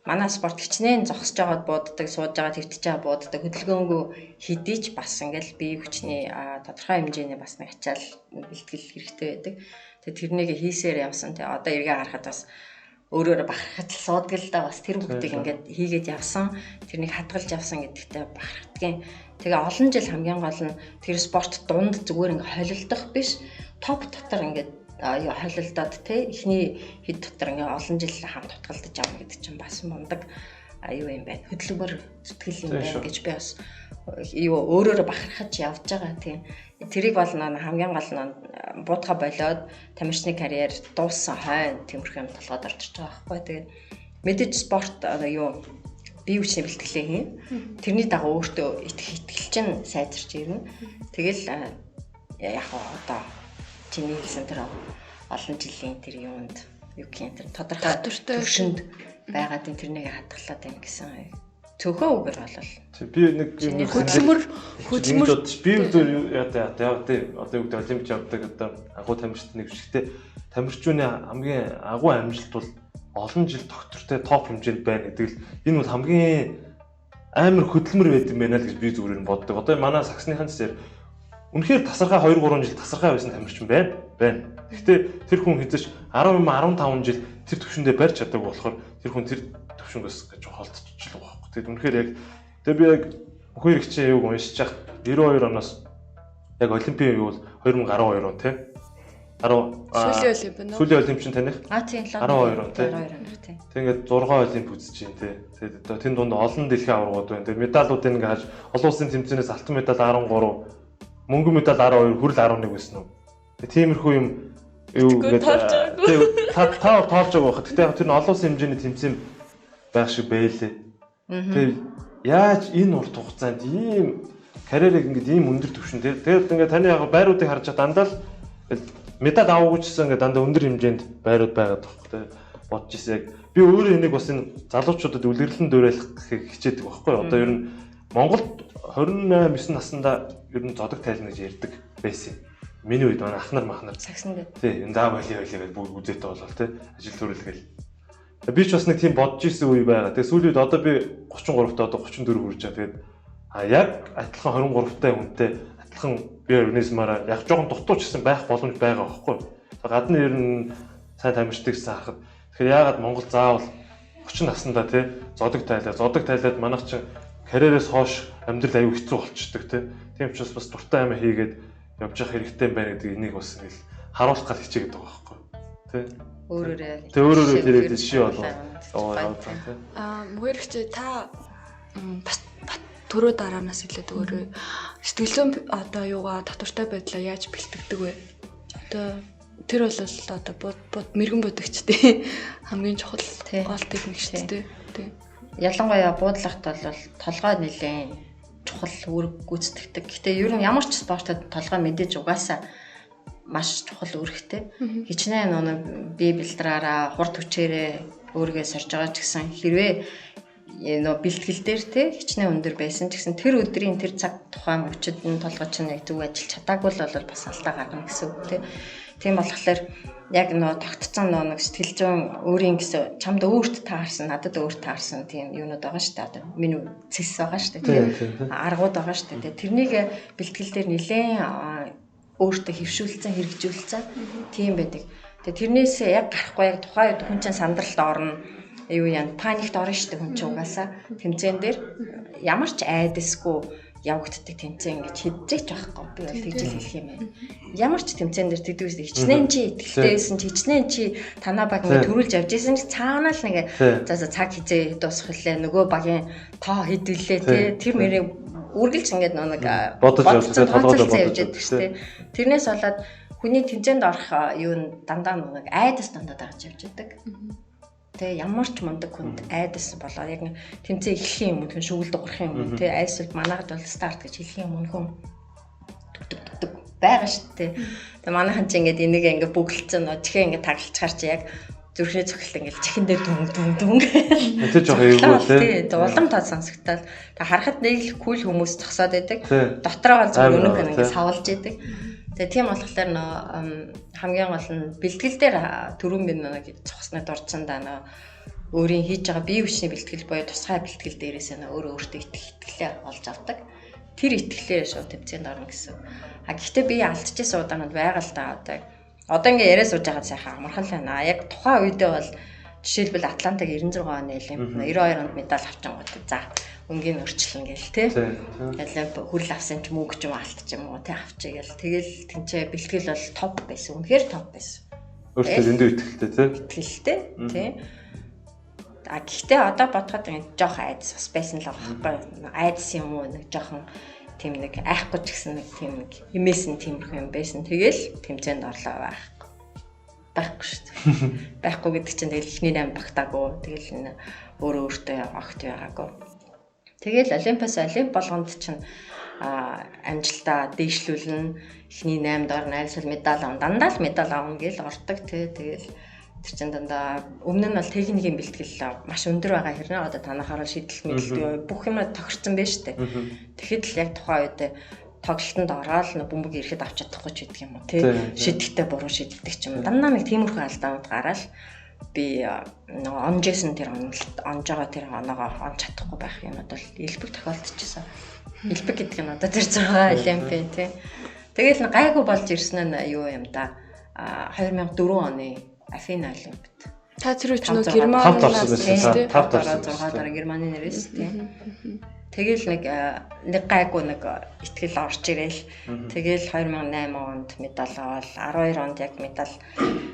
манай спорт хичнээн зогсож байгаад бууддаг, сууж байгаа твтж байгаа бууддаг, хөдөлгөөнгөө хэдий ч бас ингээл бие хүчний тодорхой хэмжээний бас нэг ачаал бэлтгэл хэрэгтэй байдаг. Тэгээ тэрнийг хийсээр явсан. Тэгээ одоо эргээ харахад бас өөрөөр бахархаж суудаг л да бас тэр бүгдийг ингээд хийгээд явсан. Тэрнийг хадгалж явсан гэдэгтээ бахардгийн. Тэгээ олон жил хамгийн гол нь тэр спорт дунд зүгээр ингээ холилдох биш. Топ дотор ингээд холилдоод те эхний хэд дотор ингээ олон жил хамт тутгалдаж авна гэдэг чинь бас мундаг юу юм байна. Хөдөлмөр зүтгэл юм байна гэж би бас өөрөөр бахархаж явж байгаа тийм. Тэрийг бол хамгийн гол нь буудга болоод тамирчны карьер дууссан хойно тиймэрхүү юм толгойд орж байгаа байхгүй. Тэгээд мэдээж спорт бие хүчний бэлтгэлээ хийн. Тэрний дагуу өөртөө итгэл чинь сайжирч ирнэ. Тэгэл яг одоо чиний хэлсэн тэр олон жилийн тэр юунд юу гэх юм тэр тодорхой төвшөнд байгаад тэрнийг хадгалаад байна гэсэн цөөхөн үгээр болол. Би нэг хөдөлмөр би одоо юу гэдэг олимпич явдаг одоо агуу тамирчид нэг жигтэй тамирчууны хамгийн агуу амжилт бол олон жил доктортой топ хэмжээнд байна гэдэг л энэ бол хамгийн амар хөдөлмөр байд юм байна л гэж би зүгээр нь боддог. Одоо манай Саксныхан зэрэг үнэхээр тасархай 2-3 жил тасархай байсан тамирчин байна. Гэхдээ тэр хүн хэзээ ч 10-15 жил тэр төвшөндөө барьж чадаагүй болохоор тэр хүн тэр төвшөнгөөс гэж холдчихлоо байхгүй. Тэгээд үнэхээр яг би яг хоёр ихчээ юуг уншиж хах 92 оноос яг олимпийн юу бол 2012 он тий. Сүүлийн олимпийн таних? Тийм 12 он тий. Тэгээд 6 олимп үзэж байна тий. Тэгээд одоо тэн дунд олон дэлхийн аваргууд байна. Тэгээд медалуудыг ингээ хаж олон улсын тэмцээнээс алтан медаль 13, мөнгөн медаль 12, хүрэл 11 байсан уу. Тэгээд тиймэрхүү юм юу гэдэг та тоолж байгаа байх. Тэгтээ тэр нь олон улсын хэмжээний тэмцээн байх шиг байлээ. Тэгээд яаж энэ урт хугацаанд ийм карьерийг ингээд ийм өндөр түвшин тэгээд ингээд таны яг байруудыг харж дандаа л медаль аваагүй ч гэсэн ингээд дандаа өндөр хэмжээнд байрууд байгаад байгаа те бодож ирсэн яг би өөрөө энийг бас энэ залуучуудад үлгэрлэн дуурайлахыг хичээдэг байхгүй одоо ер нь Монголд 28-9 наснда ер нь зодог тайлна гэж ярьдаг байсан. Миний үед манай ахнар махнар Саксан дээ. Тий, энэ даа болио гэж бүгд үзээтэй болол тий. Ажил төрөлгээл. Би ч бас нэг тийм бодож исэн үе байгаа. Тэгээ сүүлийн үед одоо би 33-т одоо 34 хүрч байгаа. Тэгээд яг адилхан 23-тай хүнтэй адилхан би организмаараа яг жоохон дутууч гэсэн байх боломж байгаа байхгүй. Гадны ер нь сайн тамирчдаг гэсэн харахад тэгэхээр яагаад Монгол заавал 30 наснда тий зодог тайлаад манайх чинь карьерээс хойш амьдрал аюу хэцүү болчихдог тий. Тийм учраас бас дуртай аймаа хийгээд явж явах хэрэгтэй байна гэдэг энийг бас ингээл харуулах гал хичээгээд байгаа байхгүй тий. Өөрөөрөө тэрээд жишээ болов. Мөрөгч та бас төрөө дараанаас хэлээд өөрөө сэтгэлзэн одоо юугаа татвартай байдлаа яаж бэлтгэдэг вэ? Одоо тэр бол одоо мэрэгэн бодогч тий хамгийн чухал гол техник шүү дээ. Тий. Ялангуяа буудлагт бол толгой нэлээд чухал үүрэг гүйцэтгэдэг. Гэхдээ ер нь ямар ч спортод толгой мэдээж угаасаа маш чухал үүрэгтэй. Хичнээн бие бэлтраараа хурд хүчээрээ өөрийгөө сорж байгаа ч гэсэн хэрвээ бэлтгэл дээр те хичнээн өндөр байсан ч гэсэн тэр өдрийн тэр цаг тухайн мөчөд нь толгой чинь яг зөв ажиллаж чадаагүй л бол бас алдаа гарна гэсэн үг те. Тийм болохоор яг тогтцсон нэг сэтгэл зүйн өөрийн гэсэн чамд өөрт таарсан, надад өөрт таарсан тийм юмнууд байгаа шүү дээ. Одоо миний цэс байгаа шүү дээ. Тийм аргууд байгаа шүү дээ. Тэрнийг бэлтгэл дээр нэлээд өөртөө хөвшүүлсэн, хэрэгжүүлсэн тийм байдаг. Тэгээ тэрнээсээ яг гарахгүй яг тухайн үед хүн чинь сандралд орно. Юу яа паникт орно шүү дээ хүн чинь угаасаа тэмцээн дээр ямар ч айдасгүй явагддаг тэмцээн гэж хэдэж байхгүй би бол тэгж хэлэх юм байна. Ямар ч тэмцээн дээр тэгдэгс хичнээн чи итгэлтэйсэн чи хичнээн чи танаа баг ингэ төрүүлж явж исэн чи цаанаа л нэг за цаг хизээ дуусах хэлээ нөгөө багийн тоо хэдвэлээ тий тэр мөрийг үргэлж ингэ нэг бодож явж байдаг шүү дээ. Тэрнээс болоод хүний тэмцээнд орох юу дандаа нэг айдас дандаа дагаж явж байдаг. Тэ ямар ч мундаг хүнд айдас болоо яг тэмцээ эхлэхийн юм хүн шүглд уурахын юм тэ айсвал манайхад бол старт гэж хэлхийн юм хүн байгаа шүү дээ. Тэ манайхан ч ингээд энийг ингээд бүгэлцэн чихээ ингээд таглалцгаар чи яг зүрхний цогцолт ингээд чихэн дээр дүн тэ жоох эвгүй тэ улам тод сонсогдоод та харахад нэг л кул хүмүүс зогсоод байдаг дотроо бол зөв өнөөх нь ингээд савлж байдаг. Тэгээ тийм болохоор хамгийн гол нь бэлтгэл дээр түрүүн би нэг цогцсны дурдсандаа өөрийн хийж байгаа бие хүчний бэлтгэл боёо тусгай бэлтгэл дээрээс өөртөө итгэлээ олж авдаг. Тэр итгэлээр шууд тэмцээнд орно гэсэн. Гэхдээ би алдчихсан удаанууд байгаа л да одоо ингээ яриа сууж байгаад сайхан амархан л байна. Яг тухайн үедээ бол жишээлбэл Атлантаг 96 оны Олимп 92 онд медаль авсан гот. За өнгийн өрчлөн гээл те. Ялаа хүрл авсан ч мөнгө ч юм алдчих юм уу те авчиг гээл. Тэгэл тэнцээ бэлтгэл бол топ байсан. Үнэхээр топ байсан. Өөртөө зөндөө итгэлтэй те. Итгэлтэй тий. Гэхдээ одоо бодоход ингэ жоох айдас бас байсан л байгаа байхгүй. Айдас юм уу нэг жоохон тийм нэг айхгүй ч гэсэн нэг тийм нэг химээсэн тиймэрхүү юм байсан. Тэгэл тэмцээнд орлоо байхгүй шүү дээ. Байхгүй гэдэг чинь тэгэл ихний 8 багтаагүй. Тэгэл өөртөө огт байгаагүй. Тэгэл олимп болгонд чинь амжилтаа дээшлүүлнэ. Эхний 8-д орно, альсвал медаль авна. Дандаа л медаль авна гэж ордог тий. Тэгэл тэр чин дандаа өмнө нь бол техникийн бэлтгэл маш өндөр байгаа хэрнээ одоо танахаараа шийдэл мэдлэг бүх юм тохирсон байж штэ. Тэгэхэд л яг тухайн үед тоглолтод ороод бөмбөг ирэхэд авч чадахгүй ч гэдэг юм уу тий. Шидэхтэй буруу шийддэг ч юм. Дандаа нэг тиймэрхүү алдаанууд гараад би нөгөө онжсэн тэр онж байгаа тэр оноогоо онж чадахгүй байх юмуд бол элбэг тохиолдчихсан. Элбэг гэдэг нь одоо тэр 6 олимп тий. Тэгэл гайгүй болж ирсэн нь юу юм да 2004 оны Афина олимпиад. Та тэр үеч нөгөө Германаас тий 5 дараа 6 дараа Германы нэрээс тий. Тэгэл нэг гайгүй нэг ихтгэл орж ирээл. Тэгэл 2008 онд медаль авал 12 онд яг медаль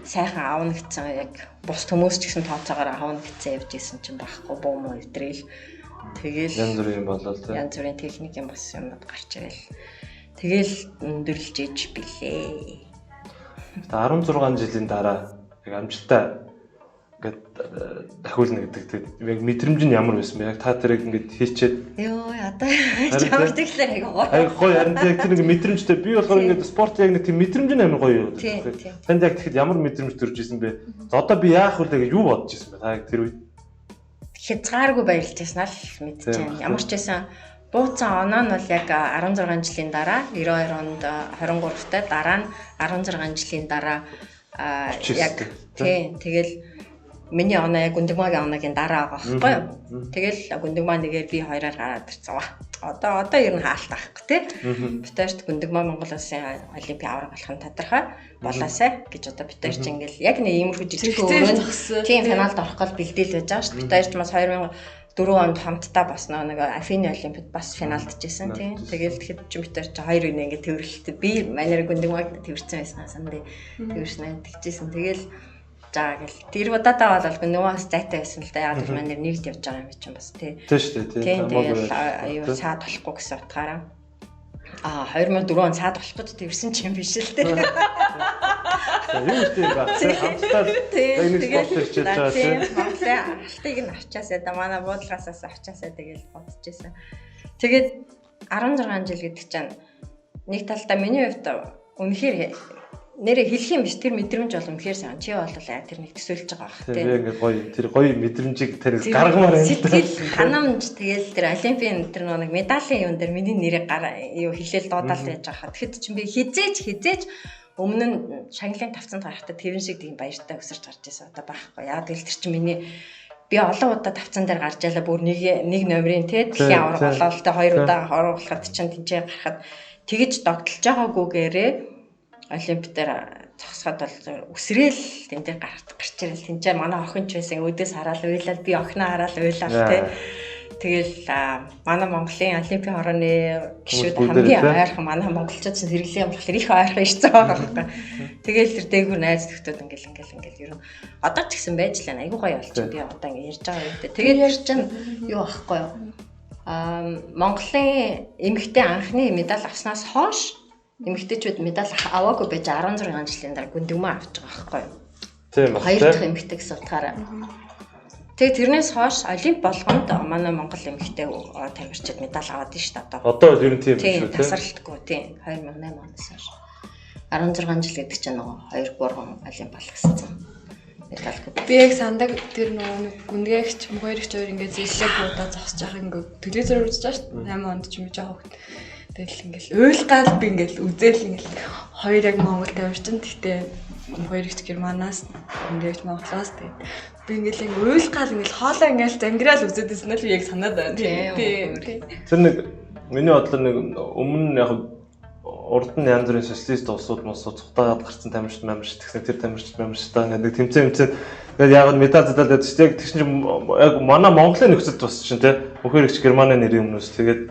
сайхан аавна гэсэн яг бус хүмүүс ч гэсэн тооцоогоор аавна гэсэн явж исэн чинь байхгүй бөөм өвдрээл. Тэгэл янз бүрийн болол тий. Янз бүрийн техник юм бас юмуд гарч ирээл. Тэгэл өндөрлж иж билээ. 16 жилийн дараа яг амжилтаа ингээд дахиулна гэдэг яг мэдрэмж нь ямар байсан бэ? Яг та тэрийг ингээд хийчээд ёо одоо ямар тэгэхээр айгуу гоё. Айгуу гоё харин яг тэр нэг мэдрэмжтэй би болохоор ингээд спорт яг нэг тийм мэдрэмж нь амар гоё юу. Танд яг тэгэхэд ямар мэдрэмж төрж исэн бэ? Одоо би яах вэ гэж юу бодож исэн бэ? Та яг тэр үед хязгааргүй баярлж яснаа л мэдчихээн. Ямар ч байсан бууцсан оноо нь бол яг 16 жилийн дараа 92 онд 23-т дараа нь 16 жилийн дараа яг тий тэгэл миний оноо яг Гүндэгмаагийн оноогийн дараа байгаа байхгүй юу. Тэгэл Гүндэгмаа нэгээр би хоёроор гараад ирсэн. Одоо ер нь хаалт байхгүй тий. Битэрт Гүндэгмаа Монгол Улсын олимпийн авраг болох нь тодорхой болоосай гэж одоо битэрч ингээл яг нэг иймэрхүү жижиг өрөөнд тийм финалд орох гол бэлдээл байж байгаа шүү. Битэрч бас 2004 онд хамтдаа бас нэг Афины олимпиад бас финалдчихсэн тий. Тэгэл тэгэхэд ч битэрч хоёр үнэ ингээд төвөрлөлтөд би манер Гүндэгмааг төвөрсөн байснаас нь төвөрснэ тэгжсэн. Тэгэл за гэл тэр удаадаа бол нөгөөс зайтай байсан л да. Яг л манер нэгд явж байгаа юм чинь бас тий. Тийм шүү дээ тий. Тэгэл аюу саад болохгүй гэсэн утгаараа 2004 он саад болох гэж тэрсэн ч юм биш л дээ. Юу тийм ба. Хамтдаа энэ спорт хийж байгаа тийм. Монголын алтыг нь авчаасаа да манай буудлагаасаас авчаасаа тэгэл бодчихсон. Тэгээд 16 жил гэдэг чинь нэг талдаа миний хувьд үнэхээр нэрээ хэлэх юм биш тэр мэдрэмж бол үнэхээр сайн. Чи бол яг тэр нэг төсөөлж байгаа бах тийм. Тэгээ ингээд гоё тэр гоё мэдрэмжийг тэрээс гаргамаар байна. Сэтгэл ханамж тэгэл тэр олимпийн тэр нэг медалийн юм дээр миний нэрийг юу хэлээл дуудаал байж байгаа. Тэгэхэд чинь би хизээч өмнө нь Шанглын тавцанд гарахтаа тэрэн шиг тийм баяртай өсөрч гарч ирсэн. Одоо байхгүй. Яг л тэр чинь миний би олон удаа тавцан дээр гарч ялаа бүр нэг номерын те дэлхийн авраг болоод те 2 удаа оруулахад чинь тэнцээ гарахад тэгэж догтлж байгаагүйгээрээ Олимп дээр зогсоход бол үсрээл тэн дээр гарч ирэл тэнцээ манай охин ч байсан өдөөс хараад уйлал би охиноо хараад уйлал тий. Тэгэл манай Монголын Олимпийн хорооны гишүүд хамгийн ойрхон манай монголчууд ч хэрэглээ юм болохоор их ойрхон ирсэн байгаа байхгүй. Тэгэл тэр дээгүүр найз нөхдөд ингээл ер нь одоо ч гэсэн байж лаа айгуу гоё болчих би одоо ингээ ярьж байгаа юм дээ. Тэгээд яар чин юу байхгүй юу? Монголын эмэгтэй анхны медаль авснаас хойш эмэгтэйчүүд медаль аваагүй байж 16 жилийн дараа гүндгмээ авч байгаа байхгүй юу? Тийм ба. Хоёр дахь эмэгтэй гэсэн утгаараа. Тэгээ тэрнээс хойш Олимп болгонд манай Монгол эмэгтэй тамирчид медаль аваад нь шүү дээ. Одоо ер нь тийм шүү тийм тасралтгүй тийм 2008 оноос хойш 16 жил гэдэг чинь нөгөө 2-3 Олимп болгосон. Медальгүй. Би яг сандаг тэр нөгөө гүндгэгч мөхөрөгч өөр ингээд зэллэг буудаа зогсож байгаа ингээд телевизээр үзэж байгаа шүү дээ. 8 онд ч юм уу жоох хөвгт. Тэгэл ингээл уйлгаал би ингээл үзэл ингээл хоёр яг Монгол тамирчин гэхдээ мөхөрөгч Германаас гүндгэгч Монголоос тэгээд би ингээл уйлгаал ингээл хоолоо ингээл зангираал үзэдсэн л яг санаад байна. Тийм. Тэр нэг миний бодлоор нэг өмнө яг урд нь янз бүрийн социалист улсууд цухтаагаад гарсан тамирчид гэсэн тэр тамирчдаа ингээд тэмцээн ингээд яг медаль зэдэлээд шүү дээ. Тэг чинь яг манай Монголын нөхцөлд бас чинь тий мөхөрөгч Германы нэрийн өмнөөс тэгээд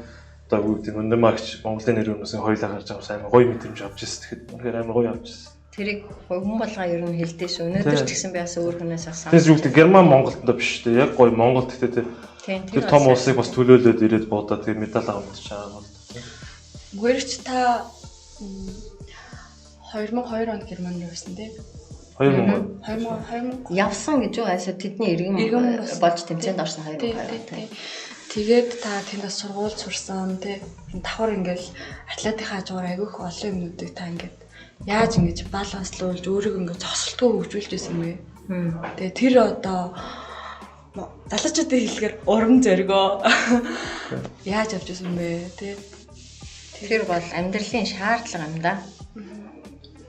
одоо юу гэдэг Ундермаркч Монголын нэрийн өмнөөс хоёулаа гарч байгаа амар гоё мэдрэмж авч ирсэн. Тэгэхэд үнэхээр амар гоё авч ирсэн. Тэрийг хүн болгоо ер нь хэлдэж шүү. Өнөөдөр ч гэсэн би бас өөр хүнээс асуусан. Тэр юу гэдэг Герман Монголд биш тий яг гоё Монголд гэдэг тий тэр том улсыг бас төлөөлөөд ирээд буудаад тэр медаль аваад чагаа бол. Мөхөрөгч та 2002 онд Германд байсан тийм 2000 явсан гэж юу айсаа тэдний иргэн болж тэмцээнд орсон 2002 тийм. Тэгээд та тэнд бас сургууль сурсан тийм давхар ингээл атлетикийн хажуугаар айгүйх олон юмнуудыг та ингээд яаж ингэж баланслуулж өөрийгөө ингээд зогсолтгүй хөгжүүлж байсан юм бэ? Тэгээ тэр одоо залуучуудын хэлгээр урам зоригоо яаж авч ирсэн бэ тийм. Тэр бол амьдралын шаардлага юм да.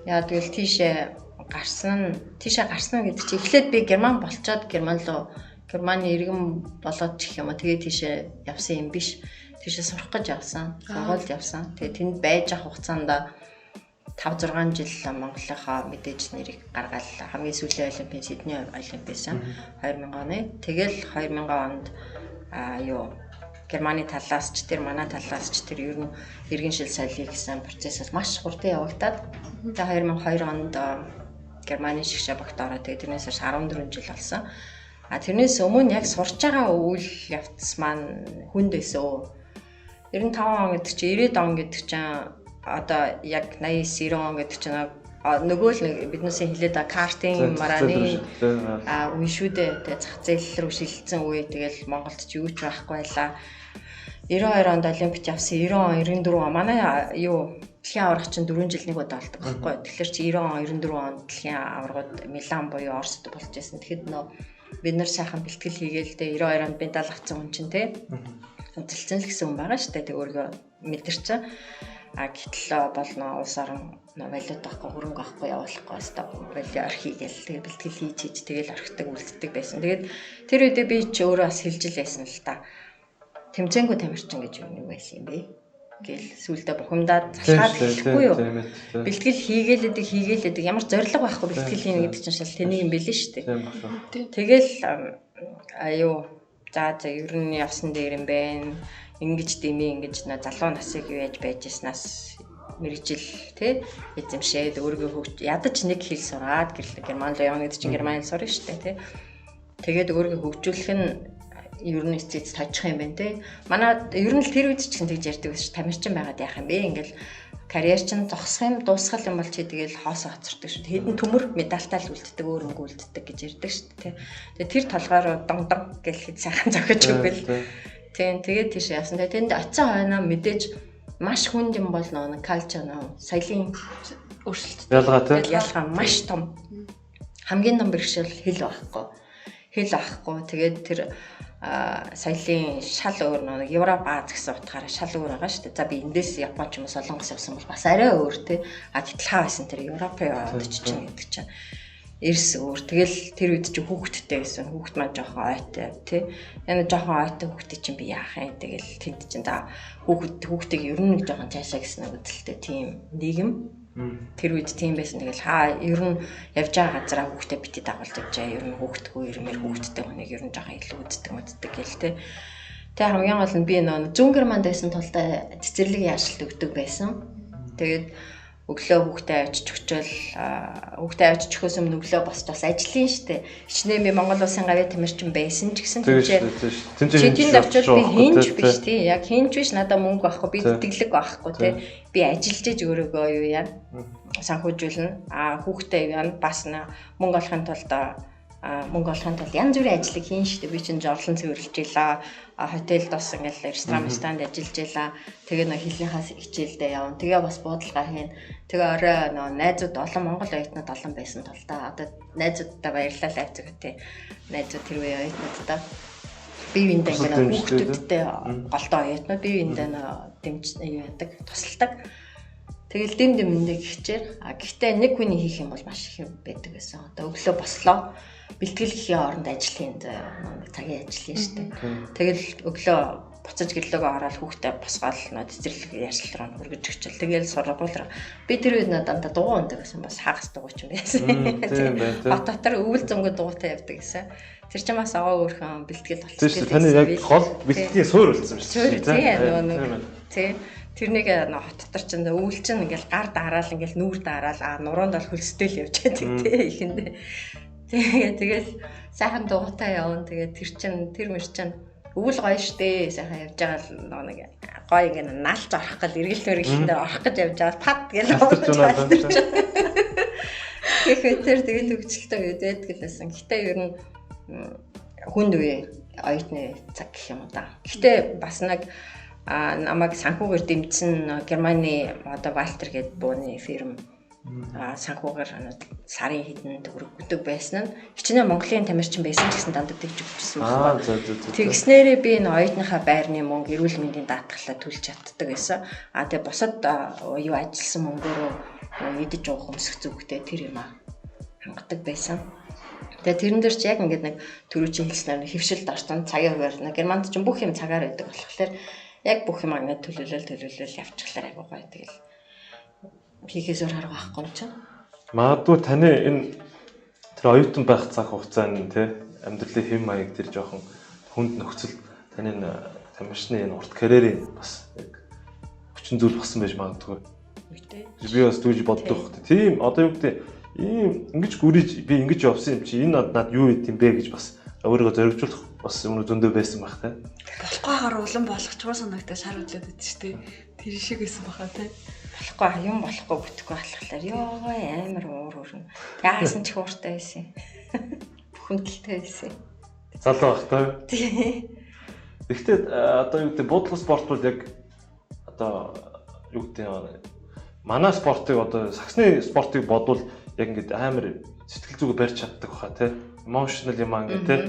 Яа тэгвэл тийшээ гарсан гэдэг чинь эхлээд би Герман болцоод Германы иргэн болоод ч гэх юм уу тэгээд тийшээ явсан юм биш. Тийшээ сурах гэж явсан. Сургуульд явсан. Тэгээд тэнд байж авах хугацаанд 5-6 жил Монголынхаа мэдээж нэрийг гаргаад хамгийн сүүлийн Олимпийн Сидней Олимп байсан 2000 оны. Тэгэл 2000 онд Германы талаас ч тэр манай талаас ч тэр ер нь иргэн шил соёлыг гэсэн процессыг маш хурдан явагдаад тэгээ 2002 онд Германы шигшээ багт ороод тэгээ тэрнээс 14 жил болсон. Тэрнээс өмнө яг сурч байгаа үйл явц маань хүнд байсан. 95 он гэдэг чинь 90 он гэдэг чинь одоо яг 89 90 он гэдэг чинь нөгөө л биднээс хэлээд картын мараны үе шүү дээ. Тэгээ зах зээл рүү шилжсэн үе тэгэл Монголд ч юу ч байхгүй байлаа. 92 онд Олимпиад явсан 90 он 94 он манай дэлхийн аварга чинь 4 жил нэг удаа болдог байхгүй. Тэгэхээр чи 90 он 94 онд дэлхийн аваргууд Милан буюу Оросд болж байсан. Тэгэхэд бид нар сайхан бэлтгэл хийгээл дээ 92 онд медаль авсан хүн чинь тий. Удалцсан л гэсэн хүн байгаа шүү дээ. Тэг өөргөө мэдэрсэн. Гэтэл болно улс орон валют авахгүй хөрөнгө авахгүй явуулахгүй хэвээр валют орхигээл тэгээ бэлтгэл хийж тэгэл орхидаг үлддэг байсан. Тэгээд тэр үедээ би ч өөрөө бас хэлж л байсан л та. Тэмцээнгүй тамирчин гэж юу байсан юм бэ? Гэл сүулдэ бухимдаад залгаад хэлэхгүй юу? Бэлтгэл хийгээлэдэг ямар зориг байхгүй бэлтгэл хийнэ гэдэг чинь шал тэнийг юм бэлэн шүү дээ. Тэгэл за ер нь явсан дээр юм байна. Ингэж дэмий ингэж залуу насыг юу яаж байж яснаас мэрэгжил тий эзэмшээд өөргөө ядаж нэг хэл сураад Герман руу явна гэдэг чинь Германд сурна шүү дээ тий. Тэгээд өөргөө хөгжүүлэх нь ер нь эцэц тажих юм байна тий. Манай ер нь л тэр үед ч гэсэн тэгж ярьдаг биш тамирчин байгаад яах юм бэ? Ингээл карьер чинь зогсох юм дуусгал юм бол чи тэгэл хоосоо хоцордог шүү. Хэдэн төмөр медальтай л үлддэг өөрөнгө үлддэг гэж ярьдаг шүү тий. Тэгээд тэр толгойроо дондог гэл хэд сайхан зохиж өгвөл тийм тэгээд тийш яасан. Тэгээд тэнд очисон хойноо мэдээж маш хүнд юм бол нэг калчер соёлын өөрчлөлт ялгаа маш том. Хамгийн том бэрхшээл хэл байхгүй. Тэгээд тэр соёлын шал өөр нэг Европ Аз гэсэн утгаараа шал өөр байгаа шүү дээ. За би эндээс Япон ч юм уу Солонгос явсан бол бас арай өөр тий. Тэтлхаа байсан тэр Европын яваад чинь гэдэг чинь эрс өөр. Тэгэл тэр үед чи хүүхдтэй гэсэн. Хүүхд маань жоохон ойтой тий. Энэ жоохон ойтой хүүхдийг чинь би яах юм. Тэгэл тэнд чинь за хүүхдийг ер нь нэг жоохон цаашаа гэсэн үгдэлтэй тийм нийгэм. Тэр үед тийм байсан. Тэгэл ер нь явж байгаа газараа хүүхдээ бити дагуулж явж байгаа. Ер нь хүүхдгүй ермээр хүүхдтэй хүнийг ер нь жоохон илүү үздэг гэл тэ. Тэгээ хамгийн гол нь би нөө зүүн Германд байсан тул цэцэрлэгийн ажилт өгдөг байсан. Тэгээд өглөө хүүхдээ авчиж өчөөл хүүхдээ авчиж өгөхөөс өмнө өглөө босч бас ажиллая штэ. Хичнээн би Монгол улсын гавьяа тамирчин байсан ч гэсэн тэнд очиж би хинж биш тий. Яг хинж биш надад мөнгө байхгүй би тэтгэлэг байхгүй тий. Би ажиллаж иж өөрийгөө юу яа санхүүжүүлнэ. Хүүхдээ яа бас мөнгө олохын тулд янз бүрийн ажлыг хийн штэ. Би чинь жорлон цэвэрлж илаа. Хотелд бас ингээл ресторан станд ажиллаж илаа. Тэгээ нөө хэлнийхаас хичээлдээ явна. Тэгээ бас буудалгаа хийн. Тэгээ орой нөө найзууд олон Монгол оюутнууд олон байсан тул та одоо найзуудтай баярлалаа лайв зүг тий. Найзууд тэр үе оюутнуудтай бие биендээ ингээ хүүхдүүдтэй голдоо оюутнууд бие биендээ дэмж яадаг тусалдаг. Тэгэл дэм мэндэ гихчээр гэхдээ нэг хүний хийх юм бол маш их юм байдаг гэсэн. Одоо өглөө бослоо бэлтгэл гэхийн оронд ажлын цагийн ажил юм шүү дээ. Тэгэл өглөө буцаж гэлөөгөө ороод хүүхдээ босгоол цэцэрлэг яарчлал руу хөргөж өгчл. Тэгэл сургууль руу би тэр үед надад дугуй ундаг гэсэн бас хагас дугуйч юм байсан. Бат дотор өвөл зөнгө дугуйтай явдаг гэсэн. Тэр чинь бас аваа өөрхөн бэлтгэл болчихсон. Таны яг гол бэлтгэлийн суур болсон шүү дээ. Тий. Тэрнийг хот дотор чинь өвөл чинь ингээл гар дараал ингээл нүүр дараал нуруунд бол хөлсдөл явж байдаг тий ихэндээ. Тэгэл сайхан дугуйтай явна. Тэгээд тэр мөр чинь өвөл гоё штэ сайхан явж байгаа нэг гоё ингээ наалж орох гал эргэлтээр орох гэж явж байгаа пад гэж орж. Тэгэхээр тэгэл хөвчлөлтөө байдаг гэсэн. Гэтэ ер нь хүнд үе оюутны цаг гэх юм уу да. Гэтэ бас нэг намайг санхүүгээр дэмжсэн Германы одоо Валтер гэдэг бууны фирм санхүүгээр сарын хэдэн төгрөг өгдөг байсан нь хичнээн Монголын тамирчин байсан ч гэсэн дандаа тэгж өгчсэн байна. Тэгснээрээ би энэ оюутныхаа байрны мөнгө эрүүл мэндийн даатгалаа төлж чаддаг байсан. Тэгээ бусад юу ажилласан мөнгөөрөө идэж уух өмсөх зүгтээ тэр юм хангадаг байсан. Тэгээ тэрэн дээр ч яг ингээд нэг төрүүчийн хэлснээр хөвшилд орсон цагийн хуваар Германд ч бүх юм цагаар байдаг болохоор яг бүх юм ингээд төлөвлөл явчихлаа айгуу гоё тэгэл хийхээс өөр арга байхгүй юм чинь. Магадгүй таны энэ тэр оюутан байх цаг хугацаанд тий амьдралын хэм маяг тэр жоохон хүнд нөхцөл таны тамирчны энэ урт карьерийн бас яг хүчин зүйл болсон байж магадгүй. Би бас түүж боддог. Тийм одоо юу гэдэг ийм ингэж гүриж би ингэж явсан юм чи энэ над юу хийх юм бэ гэж бас өөрийгөө зоригжуулах бас юм зөндөө байсан байх тий. Болохгүй хар улан болгочмоо санагдаж шар хөдлөд өгдөө ч тий. Тэр шиг байсан баха тий. Болохгүй юм болохгүй бүтэхгүй болохоор ёо амар уур өрнө. Яасан ч хууртай байсан. Бүхэндэлтэй байсан. Залуу бах таа. Тий. Гэхдээ одоо юу гэдэг буудлын спорт бол яг одоо юу гэдэг манай спортыг одоо саксны спортыг бодвол яг ингээд амар сэтгэл зүгээ барьж чаддаг баха тий. Emotional юм аа ингээд тий.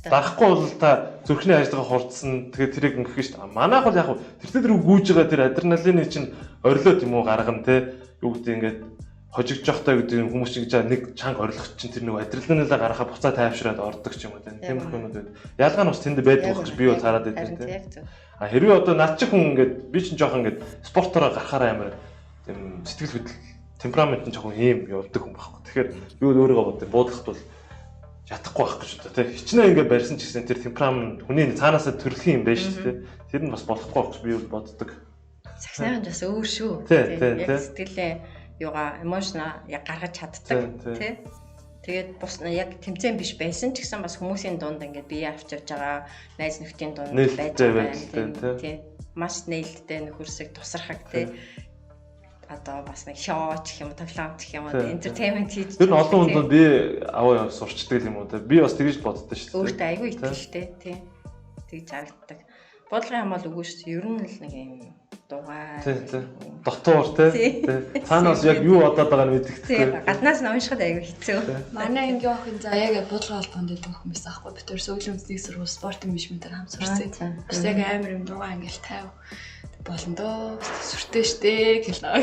Дарахгүй бол та зүрхний ажиллагаа хурдсан тэгээд тэрийг ингэх шүү дээ. Манайх бол яг тэр рүү гүйж байгаа тэр адреналины чинь орилоод юм уу гаргана тий. Юу гэдэг ингээд хожигдж явахтаа гэдэг юм хүмүүс чинь нэг чанга орилох чинь тэр нэг адреналинаа гаргахаа буцаа тайвшраад ордог ч юм уу тий. Тийм хүмүүс үед ялгаа нь бас тэнд байдаг гэж би бол хараад байдаг тий. Хэрвээ одоо над чих хүн ингээд би чинь жоохон ингээд спортороо гарахаараа амар тийм сэтгэл хөдлөл темперамент нь жоохон ийм явдаг хүн байхгүй. Тэгэхээр би өөрийгөө боддог буудлахт бол ятахгүй байх гэж бодоо тий. Хичнээн ингээд барьсан ч гэсэн тэр темперамент хүний цаанаасаа төрөлх юм байна шүү дээ. Тэр нь бас болохгүй байх гэж би бол боддог. Саксны бас өөр шүү. Яг сэтгэлээ юугаа эмошна яг гаргаж чаддаг тий. Тэгээд бус яг тэмцээн биш байсан ч гэсэн бас хүмүүсийн дунд ингээд бие авч явж байгаа найз нөхдийн дунд байж байгаа тий. Маш нээлттэй нөхөрсөг тусархаг тий. Одоо бас нэг шоуч гэх юм уу, тоглоом гэх юм уу, entertainment хийж. Тэр нь олон хүнд би аваа сурчдаг юм уу те. Би бас тэгж боддоо шүү дээ. Өөртөө айгүй итгэлтэй тий. Тэгж харагддаг. Бодлогын хамаал үгүй шүү дээ. Ер нь л нэг юм дугаа. Тий. Дотуур тий. Цаанаас яг юу бодоод байгааг нь мэдчихтэй. Гаднаас нь уншихад айгүй хэцүү. Манай ангийн охин за яг бодлогын холбоонд байх хүмүүс аахгүй. Би тэр сүүлийн үндэсний сургууль спортын менежментээр хам сурсан. Бас яг амар юм дугаа ингээл 50 болондоо сүртэй штэ гэлээ.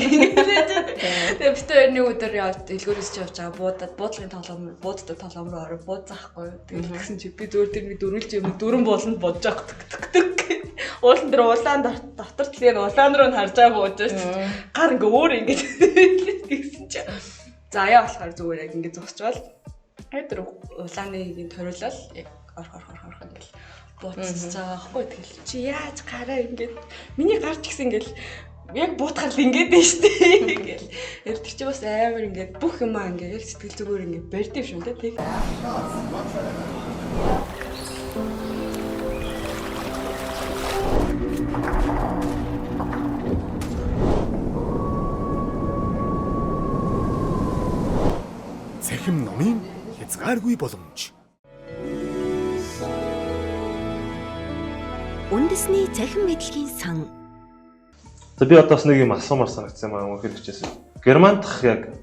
Тэгээ бид хоёр нэг өдөр яваад дэлгүүрээс ч явж байгаа буудаад буудлын тоглоом бууддаг тоглоом руу ороо буудзаахгүй. Тэгээ тэгсэн чи би зөөр тэр нэг дөрвөлж юм дөрөн болно бодож авах. уулан дээр улаан дотор тэлгээр улаан руу харж байгаа бууж байсан. Гар ингээ өөр ингэж гэсэн чинь. За яа болохоор зүгээр яг ингээ зогсчвал тэр улааны ториулал яг орх ингээл бууцсан байгаа байхгүй. Тэгэл чи яаж гараа ингээд миний гар ч гэсэн ингээл яг буутгал ингээд дээ штэ ингээл. Яг тэр чи бас амар ингээд бүх юмаа ингээд яг сэтгэл зүгээр ингээд барьд юм шүү дээ. Цахим номын хязгааргүй боломж. Үндэсний цахим мэдлэгийн сан. За би одоо бас нэг юм асуумаар санагдсан юм аа үнэхээр хичээсэн. Германдх яг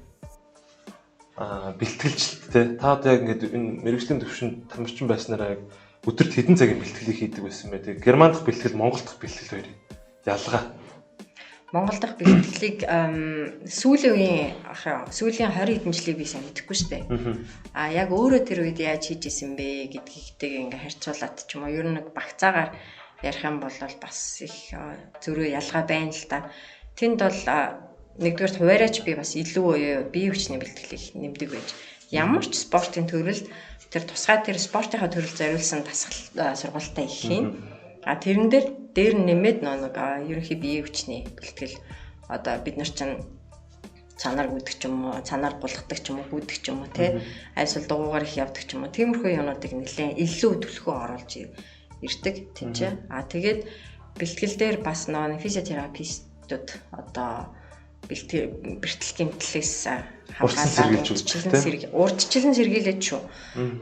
бэлтгэлжтэй та одоо яг ингээд энэ мэрэгжлийн төвшөнд тамирчин байснараа яг өдөрт хэдэн цагийн бэлтгэлийг хийдэг байсан бэ? Тэгээ Германдх бэлтгэл, Монгол дахь бэлтгэл хоёрын ялгаа. Монгол дахь бэлтгэлийг сүүлийн 20 хэдэн жилийг би сайн мэдэхгүй шүү дээ. Яг өөрөө тэр үед яаж хийж исэн бэ гэдгийг ингээ харьцуулаад ч юм уу ер нь нэг багцаагаар ярих юм бол бас их зөрөө ялгаа байна л да. Тэнд бол нэгдүгээр хуваараач би бас илүү бие хүчний бэлтгэлийг нэмдэг байж. Ямар ч спортын төрөлд тэр тусгай тэр спортынхаа төрөлд зориулсан дасгал сургалтаа ихийн. Тэрэн дээр нэмээд нэг ерөнхий бие хүчний бэлтгэл одоо бид нар чинь цанаар гүйдэг ч юм уу, цанаар булгадаг ч юм уу, гүйдэг ч юм уу те айсвал дугуугаар их явдаг ч юм уу. Тиймэрхүү юмнуудыг нэлээд илүү төлхөө оруулж ирдэг тийм ч. Тэгээд бэлтгэл дээр бас нэг физиотерапистууд одоо бэртэл гэмтлээс хамгаалаад урьдчилан сэргийлээд шүү.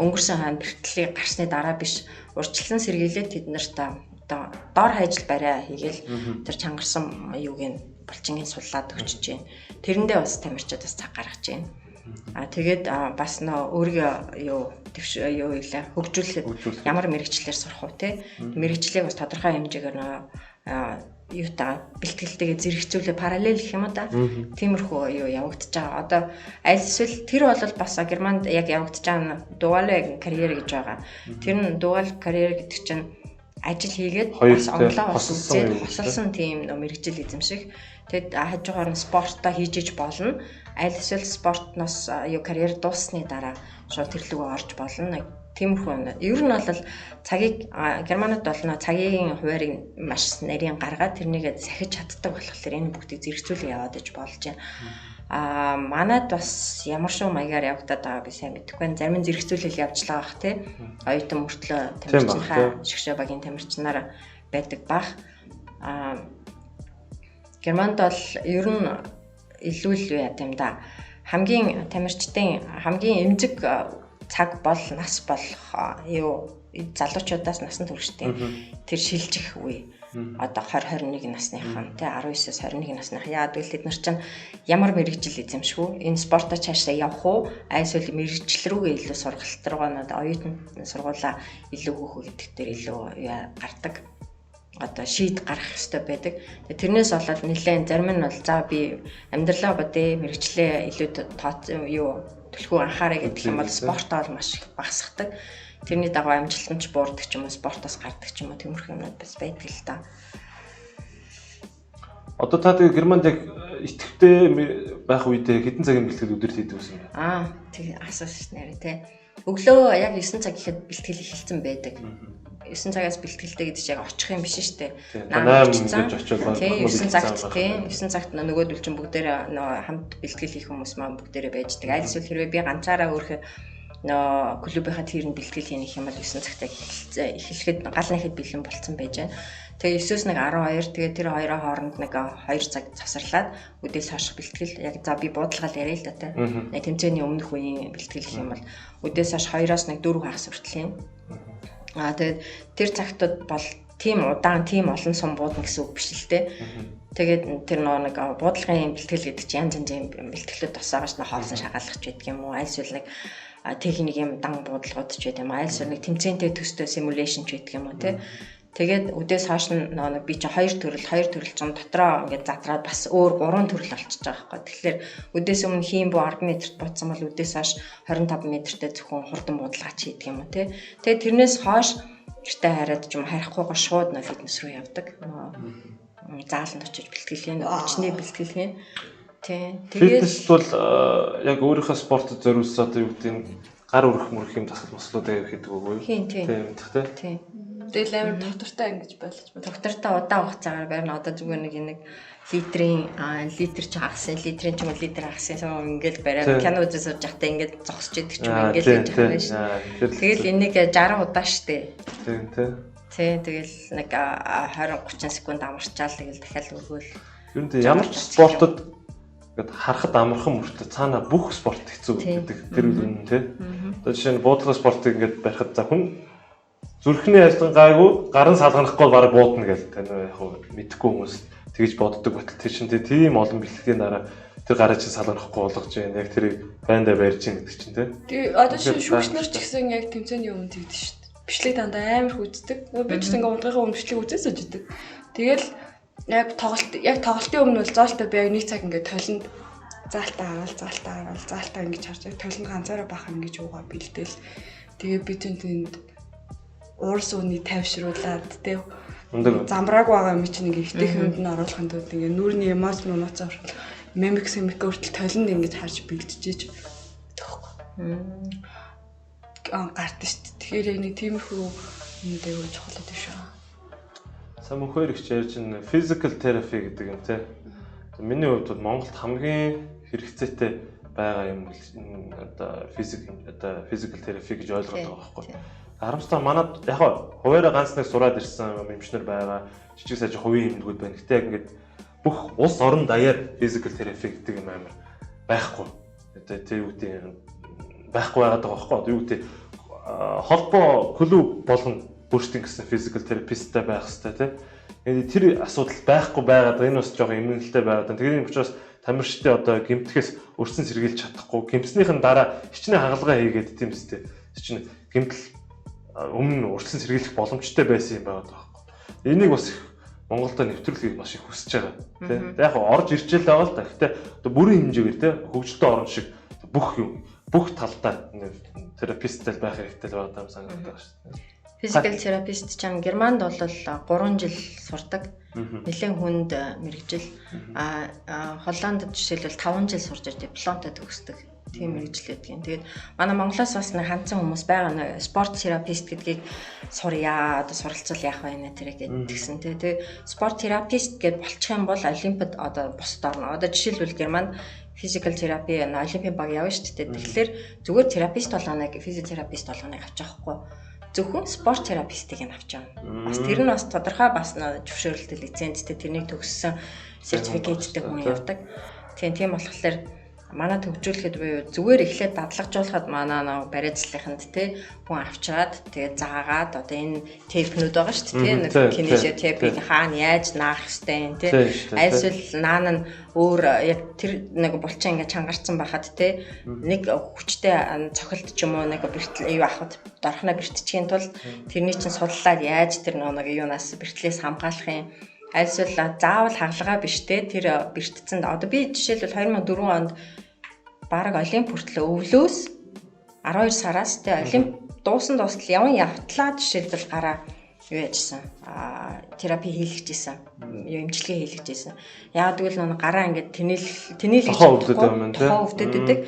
Өнгөрсөн хаан бэртлийг гарсны дараа биш урьдчилан сэргийлээд тэд нарт одоо дор хайжл бариа хийгээл тэр чангарсан юуг нь булчингийн суллаад өгч जैन. Тэрэндээ бас тамирчид бас цаг гаргаж जैन. Тэгээд бас өөрийгөө хөгжүүлэхэд ямар мэрэгчлэр сурах уу те мэрэгчлийг бас тодорхой хэмжээгээр юутаа бэлтгэлтэйгээ зэрэгцүүлээ параллел гэх юм да. Тиймэрхүү явагдаж байгаа. Одоо аль эсвэл тэр бол бас Германд яг явагдаж байгаа дуал карьер гэж байгаа. Тэр нь дуал карьер гэдэг чинь ажил хийгээд бас онлоо хосолсон тийм мэрэгжил эзэмших. Тэгэд хажуугаар нь спортоо хийж иж болно. Аль эсвэл спортноос карьер дууссаны дараа шууд тэр лүгөө орж болно. Тиймэрхүү. Ер нь бол цагийг Германид болно цагийн хуваарийг маш нарийн гаргаад тэрнийгээ сахиж чаддаг болохоор энэ бүгдийг зэрэгцүүлээ яваад иж болж байна. Манайд бас ямар шүү маягаар явагдаад байгаа би сайн мэдэхгүй байна. Зарим нь зэрэгцүүлэл явжлаа бах тий. Оюутан мөртлөө тамирчинхаа шгшээ багийн тамирчнаар байдаг бах. Германд бол ер нь илүү л яа гэм да. Хамгийн тамирчдын хамгийн эмзэг цаг бол нас болох залуучуудаас насан туршдын тэр шилжих үе. Одоо 20-21 насныхан тий 19-с 21 насных яад үл тэд нар чинь ямар мэрэгжил эзэмших үү? Энэ спортоо цаашаа явах уу? Айсвал мэрэгжил рүүгээ илүү сургалт руугаа оюутан сургуулаа илүү хөөх гэдэг дээр илүү гардаг. Одоо шийд гарах хэрэгтэй байдаг. Тэрнээс болоод нэлээд зарим нь бол за би амьдралаа бодъё мэрэгчлээ илүү төлхөө анхаарай гэдэг юм бол спортоо бол маш их багасгадаг. Тэрний дагуу амжилтанч буурдаг ч юм уу спортоос гардаг ч юм уу тиймэрхүү юмнууд бас байдаг л да. Одоо та тэгээ Германд яг идэвхтэй байх үедээ хэдэн цагийн бэлтгэл өдөрт хийдэг вэ? Тэг асууж нэрээ те. Өглөө яг 9 цаг ихэд бэлтгэл эхэлсэн байдаг. 9 цагаас бэлтгэлтэй гэдэг чинь яг очих юм биш шүү дээ. 8 гэж очиод 9 цагт тийм 9 цагт нөгөөдөл чинь бүгдээрээ хамт бэлтгэл хийх хүмүүс маань бүгдээрээ байждаг. Аль эсвэл хэрвээ би ганцаараа өөрхөө клубийнхаа тэрэн бэлтгэл хийх юм бол 9 цагт эхлэхэд гал нэхэд бэлэн болцсон байж байна. Тэгээ 9-с 12 тэгээ тэр хоёроо хооронд 2 цаг завсарлаад өдөөс хойш бэлтгэл яг за би буудалгаал яриа л да тэ. Тэмцээний өмнөх үеийн бэлтгэл гэх юм бол өдөөс хойш 2-оос 4 хагас хүртэл юм. Тэгээд тэр цагтад бол тийм удаан тийм олон сум буудна гэсэн үг биш л те. Тэгээд тэр нэг буудлагын бэлтгэл гэдэг чинь янз янзын бэлтгэлүүд бас байгаа ш нь хоолсон шагаалгач байдаг юм уу? Альсвал нэг техник юм дан буудлагууд ч байдаг юм. Альсвал нэг тэмцээнтэй төстэй симуляшн ч байдаг юм уу те. Тэгээд өдөөс хойш нэг би чи 2 төрөл ч дотроо ингээд задраад бас өөр 3 төрөл болчихж байгаа байхгүй. Тэгэхээр өдөөс өмнө хийм буу 10 метрт буцсан бол өдөөс хойш 25 метртэй зөвхөн хурдан буудалгаач хийдэг юм уу те. Тэгээд тэрнээс хойш гэртээ хараад ч юм харихгүйгээр шууд нөө фитнес руу явдаг. Нөө зааланд очиж бэлтгэлээ, өчний бэлтгэлээ. Тийм. Фитнес бол яг өөрийнхөө спортод зориулсан одоо юу гэдэг нь гар өрөх мөрөх юм засал маслуудаа хийдэг үгүй юу? Тийм тэгтэй. Тийм. Тэгэл амар доктортой ингэж байлж байна. Доктортой удаан хугацаагаар байна. Одоо зүгээр нэг литрийн литр ч хагасан, литрийн ч юм уу литр хагасан ингээл бариад кино үзэж сууж байхдаа ингээд зогсож идэг ч юм ингээл хийж байгаа шүү. Тэгэл энийг 60 удаа штэ. Тийм. Тийм тэгэл нэг 20-30 секунд амарчаал тэгэл дахиад өргөөл. Юу нэ ямар ч спортод ингээд харахад амархан мөртөө цаана бүх спорт хэцүү гэдэг тэр үн тий. Одоо жишээ нь буудлын спортыг ингээд барихад за хүн зүрхний ялсан гайгүй гарын салганахгүй бараг буудна гэж тань яг мэдэхгүй хүмүүс тэгж боддог батал тэр чинь тийм олон бэлтгэлийн дараа тэр гараа чинь салганахгүй болгож байна. Яг тэрийг байндаа барьж ийн гэдэг чинь тий. Тэгээ одоо шүүгчнэр ч гэсэн яг тэмцээний өмнө тэгдэж шүү дээ. Бичлэг дандаа амар хүздэг. Би ч гэсэн ингээ ундрахын өмнө бичлэг үзээс өждөг. Тэгэл яг тоглолтын өмнө бол заалтаа би яг нэг цаг ингээ толинд заалтаа аваад ингэж харж яг толинд ганцаараа баах ингэж уугаа бэлдээл. Тэгээ би тэнд уурс үний тайвшруулад тэ замбрааг байгаа юм чинь ингээ ихтэй хүнд нь оруулахын тулд ингээ нүрийн эмоц орол мемик хүртэл толинд ингэж харж бэлдчихэж тоххой. Гард шүү дээ. Тэгэхээр нэг тиймэрхүү юм дээр үйл чухал гэдэг шүү. Сайн мөхөр их ярьж ин physical therapy гэдэг юм тий. Миний хувьд бол Монголд хамгийн хэрэгцээтэй байгаа юм одоо physical therapy гэж ойлгоод байгаа байхгүй. Харамсалтай манад яг хуваараа ганц нэг сураад ирсэн эмчнэр байгаа. Жижиг сажиг хувийн эмнэлгүүд байна. Гэтэ яг ингээд бүх улс орон даяар physical therapy гэдэг юм амар байхгүй. Тэгээ юу гэдэг байхгүй байгаад байгаа байхгүй. Юу гэдэг холбоо клуб болгон бүрстэн гэсэн physical therapist-тай байх хэрэгтэй тийм. Тэр асуудал байхгүй байгаад энэ бас жоохон эмнэлэгтэй байгаад. Тэгээд энэ учраас тамирчтай одоо гэмтгэхээс өрсөн сэргийлж чадахгүй. Гэмтснийхэн дараа хичнээн хагалгаа хийгээд тийм үстэй. Чинь гэмтэл өмнө өрсөн сэргийлэх боломжтой байсан юм байгаад байгаа байхгүй. Энийг бас Монголд нэвтрүүлгийг маш их хүсэж байгаа тийм. Яг орж ирчээл байгаа л да. Гэхдээ одоо бүрийн хэмжээгээр тийм хөгжилтэй орн шиг бүх талдаа тераписттэй байх хэрэгтэй л байгаа юм санагдаж байна шүү дээ. Physical therapist чам Германд бол 3 жил сурдаг. Нэлээд хүнд мэрэгжил. Холландд жишээлбэл 5 жил сурж дипломтой төгсдөг. Тийм мэрэгжил гэдгийг. Тэгээд манай Монголоос бас нэг хандсан хүмүүс байгаа. Спорт терапист гэдгийг сурья. Одоо суралцвал яах вэ нэ тэрэг гэдгсэн. Тэгээд спорт терапист гэд болчих юм бол Олимпиад одоо бусд орно. Одоо жишээлбэл Германд physical therapy Олимпийн баг явна шүү дээ. Тэгэхээр зүгээр терапист болгоныг физиотерапист болгоныг авчих байхгүй. Зөвхөн спорт терапистыг нь авч явна. Бас тэр нь бас тодорхой бас зөвшөөрөлтөй лицензтэй тэрнийг төгссөн сертификаттэй хүн явдаг. Тийм болохоор манай төвжүүлэхэд буюу зүгээр эхлээд дадлагжуулахад манай бариацлахынд те хүн авчираад тэгээд заагаад одоо энэ тейпнүүд байгаа шүү дээ нэг кинежио тейпийг хаана яаж наах хэвтэй те айсвал наан нь өөр яг тэр нэг булчин ингээ чангарцсан байхад те нэг хүчтэй цохилт ч юм уу нэг бэртэл юу авахд дорхно бэртчихийн тулд тэрний чинь судлаад яаж тэр нэг юунаас бэртлээс хамгаалах юм айсвал заавал хагалгаа биш те тэр бэртцэнд одоо би жишээлбэл 2004 онд бараг Олимп хүртэл өвлөөс 12 сараас те Олимп дуустал явтлаа жишээлбэл гараа юу яжсан терапи хийлгэжсэн юу эмчилгээ хийлгэжсэн яг тэгвэл нэг гараа ингээд тэнэл өвдөд идэг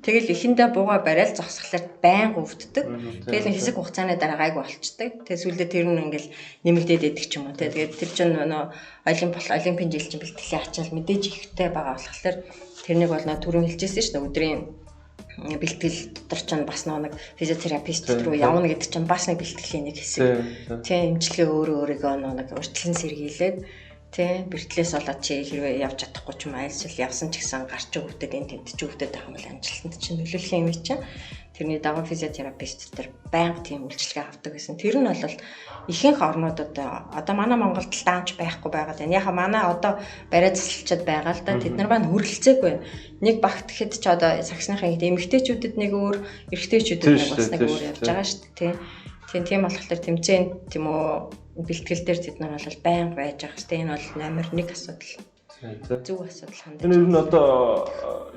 тэгэл ихэндээ бууга барайл зогсглаар байнга өвддөг тэгэл хэсэг хугацааны дараа гайг болчдөг тэгээ сүүлдээ тэр нь ингээл нэмэгдээд идэг ч юм уу тэгээд тэр чинь Олимпийн жил чинь бэлтгэлийн ачаал мэдээж ихтэй байгаа болохоор тэрнийг бол түрүүн хэлжсэн шүү дээ өдрийн бэлтгэл дотор ч бас нэг физиотерапист руу явна гэдэг чинь бас нэг бэлтгэлийн нэг хэсэг. Тийм эмчилгээ өөрийгөө нэг урьдчилан сэргийлээд тийм бэртлээс болоод чи хэрвээ явж чадахгүй ч юм айлсвал явсан ч гэсэн гарч өвдөд энэ тэмдэж өвдөд байгаа юм бол амжилтанд чинь нөлөөлөх юм чинь. Тэрний дагуу физиотерапист төр байнга тийм үйлчилгээ авдаг гэсэн. Тэр нь бол ихэнх орнуудад одоо манай Монголд л даанч байхгүй байгаад байна. Яг манай одоо барай засалчид байгаа л да. Тэд нар маань хүрэлцээгүй. Нэг багт гэхэд ч одоо сагсныхаа эмэгтэйчүүдэд нэг өөр, эрэгтэйчүүдэд нэг бас нэг өөр явж байгаа шүү дээ. Тийм болохоор тэмцээн тийм үү бэлтгэл дээр тэд нар бол байнга байж байгаа шүү дээ. Энэ бол номер 1 асуудал. Зөв асуудал хандаж. Энэ ер нь одоо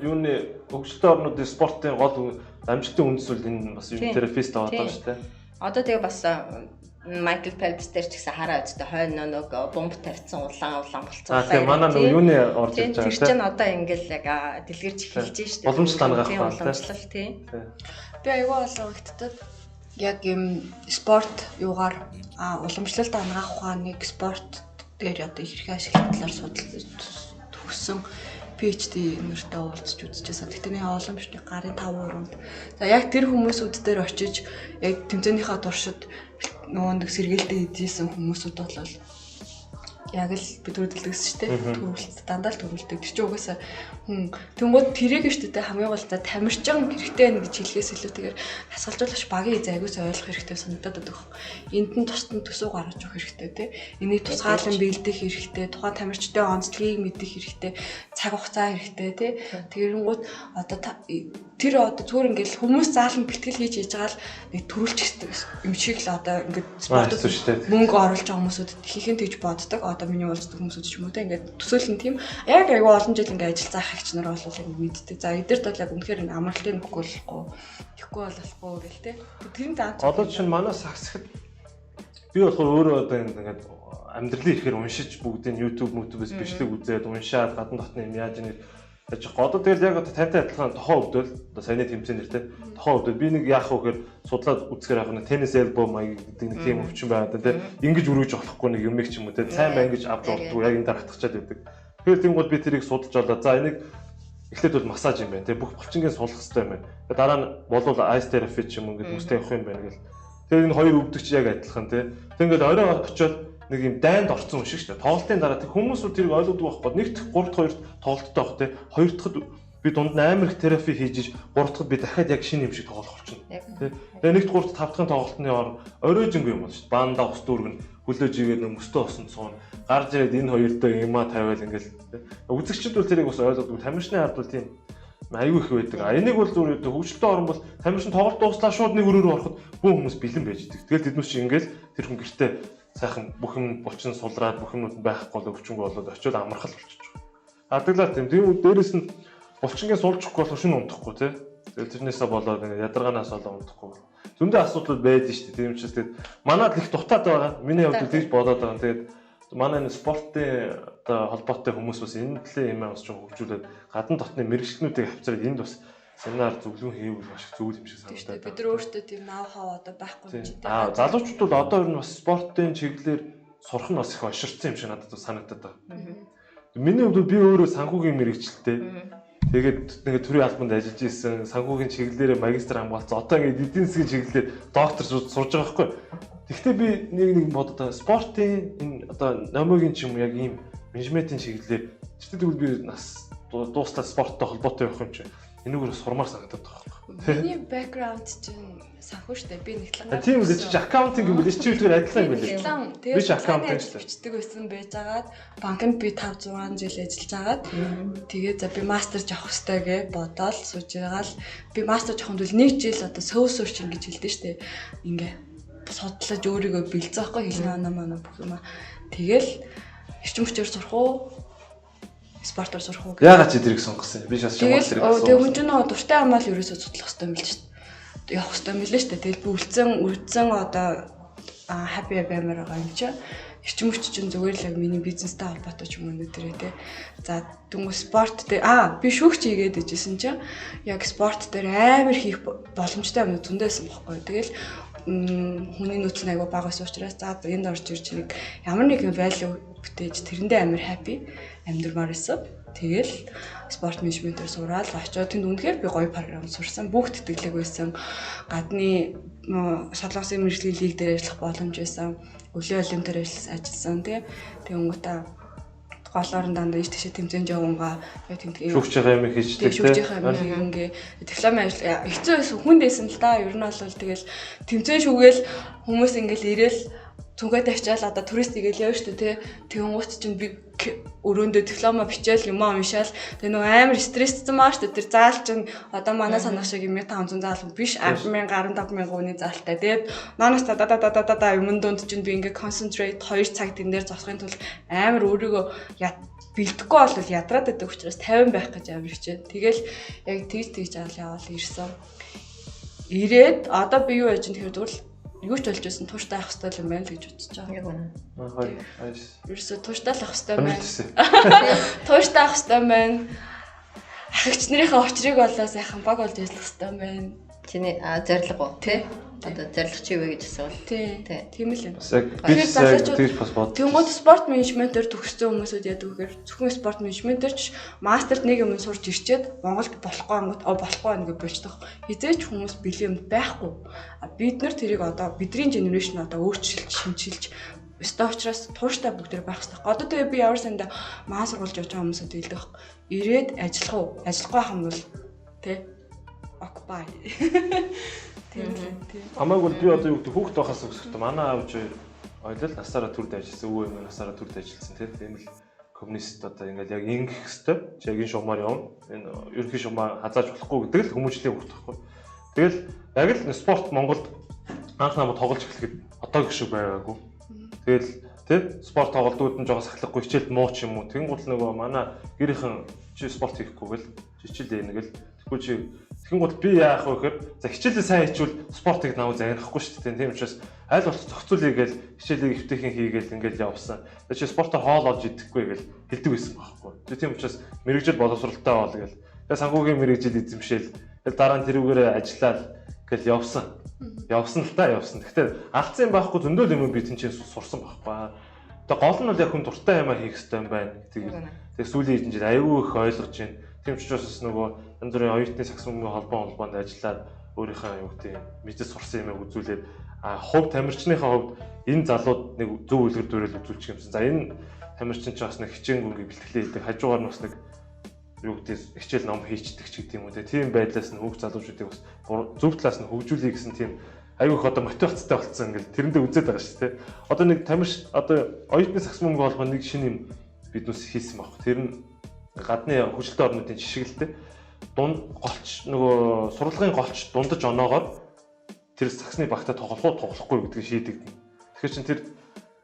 юуны хөгжилтэй орнуудын спортын гол амжилтын үндэс бол энэ бас терапист аваад байгаа шүү дээ. Одоо тэгээ бас Майкл Фелпс дээр ч гэсэн хараа үзтээ хойно нэг бомб тавьсан улаан болцсон. Тийм манай нэг юуны орж ирж байгаа. Тэр чинь одоо ингээл яг дэлгэрч эхэлж штэ. Боломжтой хангах байна. Боломжтой тийм. Би аюу ойлгогдтод яг юм спорт юугаар уламжлалт хангах ухааныг спорт дээр одоо их хэрэг ашиглах талаар судалж төгссөн PhD нэртэй уулзч үзчихсэн. Тэгтээ нэг оломжны гарын 5%-нд. За яг тэр хүмүүсүүд дээр очиж яг тэмцээнийхээ туршид нөгөө нэг сэргээлтээ хийжсэн хүмүүсүүд бол яг л бид төрөлдөлгсөн шүү дээ. Төрөлт дандаа л төрөлдөг. Тэр чинь угаасаа тэнгууд тэрийг шүү дээ хамгийн гол тамирчин хэрэгтэй байна гэж хэлхээс илүүтэйгээр хасгалжуулагч багийн зайгуус ойлгох хэрэгтэй санагдаад байгаа. Энд нь тусад төсөв гаргаж өгөх хэрэгтэй тий. Энийг тусгаалan бэлдэх хэрэгтэй, тухайн тамирчтай онцлогийг мэдэх хэрэгтэй, цаг хугацаа хэрэгтэй тий. Тэгэнгүүт одоо тэр одоо зүгээр ингээл хүмүүс заалан бэлтгэл хийж байгаа л нэг төрүүлж юм шиг л одоо ингээд спортод мөнгө оруулж байгаа хүмүүсүүд хийхэн тэгж боддог. Одоо миний уулздаг хүмүүсүүд ч юм уу те ингээд төсөөлн тийм яг айгүй олон жил ингээд ажил заах агч нар бол яг мэддэг. За эдэрт бол яг үнэхээр амралтын нөхгүй болохгүй гэл те. Тэр нь зааж одоо чинь манай сагсахад би болохоор өөрөө одоо ингээд амьдралын ихээр уншиж бүгдийг YouTube-ээс бичлэг үзээд уншаад гадна дотны юм яаж нэг яж годод тэгэл яг одоо тантай адилхан тохоо өвдөл одоо саяны тэмцээнэр те тохоо өвдөл би нэг яах вэ гэхээр судлаад үзэхээр яг нэг теннис элбо маяг гэдэг нэг тийм өвчин байгаа те ингэж өргөж болохгүй нэг юмэг ч юм уу те сайн бай ингэж авч болдгоо яг энэ дараа хатгачаад байдаг. Тэгэхээр тийм бол би тэрийг судалж олоо. За энийг эхлээд бол массаж юм байна те бүх булчингийн сулах хэрэгтэй юм байна. Дараа нь болвол айс терапи ч юм ингээд үстэй явах юм байна гэл. Тэгэхээр энэ хоёр өвдөгч яг адилхан те. Тэг ингээд орой очиод нэг юм дайнд орцсон юм шиг шүү дээ. Тоглолтын дараа тэг хүмүүсүүд тэрийг ойлгодог байхгүй. Нэгт 3-2-т тоглолттой байх те. Хоёр дахьд би дунд нь амар их терапи хийж 3 дахьд би дахиад яг шинэ юм шиг тоглох болчихно. Тэ. Тэгээ нэгт 3-т 5 дахьын тоглолтны оройжингүй юм бол шүү дээ. Баандаа ус дүүргэн хүлээж игээд нэг мөстөө усан цуун гарч ирээд энэ хоёртой юмаа тавиал ингээл үзэгчд бол тэрийг бас ойлгодог. Тамирчны ард бол тийм айгүй их байдаг. Энийг бол зүгээр хөгжилтэй орн бол тамирчин тоглолт дууслаа шууд нэг өрөөрөө ороход бүх хүмүүс бэлэн байж идэг. Тэгэл тэднүүс чи ингээл тэр хүн гэртээ сайхан бүх юм булчин сулраад бүх юмуд байхгүй бол өвчнөг болоод очиод амархал болчихж байгаа. Адаглаа тийм дээрээс нь булчингийн суулжихгүй болох шин унтахгүй тий. Тэгэл тэрнээсээ болоод ядаргаанаас болоо унтахгүй. Зөндөө асуудлууд байдаг шүү дээ. Тийм учраас тэгээд манад их дутаад байгаа. Миний хувьд тэгж бодоод байгаа. Тэгээд манай спортын одоо холбоотой хүмүүс бас энэ төлөө юм аус ч хөгжүүлээд гадна дотны мэрэгчлэнүүдийг авчираад энд бас семинар зөвлөгөө хийвэл маш их зөв юм шиг санагдаад. Бид нар өөрсдөө тийм нав хав одоо байхгүй юм чи. Залуучууд бол одоо ер нь бас спортын чиглэлээр сурах нь бас их оширцсан юм шиг надад санагдаад байна. Миний хувьд би өөрөө санхүүгийн мэрэгчлээ. Тэгээд нэг төрийн албанд ажиллаж ирсэн, санхүүгийн чиглэлээр магистр хамгаалсан. Одоо ингээд эдийн засгийн чиглэлээр доктор сурж байгаа байхгүй. Тэгэхдээ би нэг бодоод спортын энэ одоо номогийн ч юм яг ийм менежментийн чиглэлээр тэгвэл би нас дуустал спорттой холбоотой явах юм чи. Энэгээр сурмаар санагдаад байгаа байхгүй. Миний бэкграунд чинь санхүү штэ. Би нэгтлэн. Тийм үү чи аккаунтинг юм биш чи зүгээр адилхан юм билээ. Би ч аккаунтинг бичдэг байсан байжгаад банкнд би 5-6 жил ажиллаж агаад тэгээд за би мастерж авах хэрэгтэй гэж бодоод сууж байгаа л би мастерж авахын тулд 1 жил одоо сөүсөрч ингэж хэлдэж штэ. Ингээ судлаж өөрийгөө бэлцээ байхгүй хэлнэ манай бүх юм. Тэгэл эрчим хүчээр сурах уу? Спортоор сурах уу? Яагаад чи тэрийг сонгосон юм? Би шас чамд тэрийг асуусан. Тэгээ хүн чинь дуртай амаал ерөөсөө судлах хэрэгтэй юм л шүү дээ. Явах хэрэгтэй юм лээ шүү дээ. Тэгэл би үлдсэн одоо happy баймаар байгаа юм чи. Эрчим хүч чинь зүгээр л миний бизнестэй холбоотой ч юм уу нөтөрөө те. За дүнгүй спорт дээр би шүүгч хийгээд ижсэн чинь яг спорт дээр амар хийх боломжтой юм зөндөөсөн байхгүй. Тэгэл хүний нөөц нь айгүй бага ус учраас за энд орж ирж нэг ямар нэгэн value бүтээж тэрэндээ амар happy амьдрмаар байсан. Тэгэл спорт менежментээр сураад очоод тэнд үнэхээр би гоё програм сурсан. Бүх тэтгэлэг байсан. Гадны шалгуусын мэргэжлийн лиг дээр ажиллах боломж байсан. Өвлийн олимп дээр ажилласан тий. Тэгэнгүүтээ голоор нь дандаа ийш тийшээ тэмцээн явангаа тэмдэг. Шүүгч байгаа юм хийждэг тий. Шүүгч байгаа юм ингээ дипломын ажил хэцүү байсан. Хүн дэсэн л да. Ер нь бол тэгэл тэмцээн шүүгээл хүмүүс ингээл ирээл цүнгээ тавьчаал одоо турист игээл явна шүү дээ тий. Тэгэнгүүт чинь би өрөөндөө диплома бичээл юм уншаал тэгээ нөгөө амар стрессцэн маа шүү дээ. Тэр заал чинь одоо манай санах шиг 1500 заал биш 10,000 15,000 хүний заалтай. Тэгээд манаас да юмн донд чинь би ингээ concentrate 2 цаг тэн дээр зогсохын тулд амар өөрийгөө бэлдэхгүй бол ядраад байдаг учраас 50 байх гэж амар хичээ. Тэгэл яг тэгж авал яваал ирсэн. Ирээд одоо би юу яаж юм тэгэхээр зүгээр юу ч болж байсан тууштай авах хэрэгтэй юм байна л гэж бодож байгаа. Яг үнэ. Ерөөсө тууштай л авах хэрэгтэй байна. Тууштай авах хэрэгтэй байна. Ахигч нарынхаа очрыг болоо сайхан баг болж ажиллах хэрэгтэй байна. Чиний зорилго уу тий? Одоо зорилго чи юу вэ гэж асуувал. Тийм л юм. Тэгж бас бод. Тэнгууд спорт менежментээр төгссөн хүмүүсүүд яадаг вэхээр зөвхөн спорт менежментээр ч мастерт нэг юм сурч ирчээд Монголд болохгүй ангууд болохгүй нэг болчихдог. Хизээч хүмүүс бэлэн байхгүй. Бид нар тэрийг одоо бидний генерашн одоо өөрчилж шинжилж өстой учраас тууштай бүгдээр байх хэрэгтэй. Одоо тэгээ би ямар санда маа сургуулж явж байгаа хүмүүсд хэлдэг. Ирээд ажиллах уу? Ажиллахгүй хам бол тий окупай. Тийм. Хамаагүй би одоо юу гэдэг хүүхд байхаас өсөхдөө манай аавч ойлол насаараа төрд ажилласан, өвөө юм насаараа төрд ажилласан тийм л коммунист одоо ингээл яг ингэх хэвээр чи яг энэ шугамаар явна. Энэ ерөнхий шугамаа хазааж болохгүй гэдэг л хүмүүжлийн хүүхд байхгүй. Тэгэл яг л спорт Монголд анх намайг тоглож эхлэхэд одоо гэх шиг байгаагүй. Тэгэл тийм спорт тоглолтууд нь жоохон сахлахгүй хичээлд муу ч юм уу. Тэнгуут л нөгөө манай гэрийнхэн чи спорт хийхгүйгээл хичээл дээнэ гэл тэгвэл чи Тэгэнгүүт би яах вэ гэхээр за хичээлээ сайн хийчихвэл спортыг намайг загнахгүй шүү дээ. Тийм учраас аль болох зохицуулъя гэж хичээлийг хөвтэйхэн хийгээл ингээл явсан. Тэгээ чи спортоор хоол олж идэхгүй гэж хэлдэг байсан байхгүй. Тийм учраас мэрэгжил боловсралтай бол гэл. Тэгээ санхүүгийн мэрэгжил эзэмшээл. Тэгээ дараа нь тэрүүгээрээ ажиллаад гэл явсан. Явсан л та явсан. Гэхдээ алдсан юм байхгүй зөндөл юм би тэнцээ сурсан байхгүй. Тэгээ гол нь бол яг хүн дуртай юм хийх хэрэгтэй юм байна. Тэгээ сүүлийн хэдэн жил аюу их ойлгож байна. Тийм ч учраас нөгөө янз бүрийн оюутны саксофоны холбоонд ажиллаад өөрийнхөө юу гэдэг мэдээ сурсан юмыг үзүүлээд хувь тамирчныхаа хувьд энэ залууд нэг зөв үлгэр дуурайл үзүүлчих юмсан. За энэ тамирчин ч бас нэг хичээнгүй бэлтгэлээ хийдэг. Хажуугаар нь бас нэг юу гэдэг хичээл ном хийчдэг ч гэдэг юм уу. Тийм байдлаас нь хүүхд залуучуудыг бас зөв талаас нь хөгжүүлэе гэсэн тийм аюу их одоо мотивацтай болцсон ингээл тэрэндээ үзээд байгаа шүү дээ. Одоо нэг тамирч одоо оюутны саксофоны холбоонд нэг шинэ юм биднээс хийсэн баг. Тэр нь гадны хөгжилтэй орнуудын жишгэлтэй дунд голч нөгөө сурлагын голч дундаж оноогоор тэр саксны багтаа тоглохгүй гэдгийг шийдэгдэн. Тэгэхээр чин тэр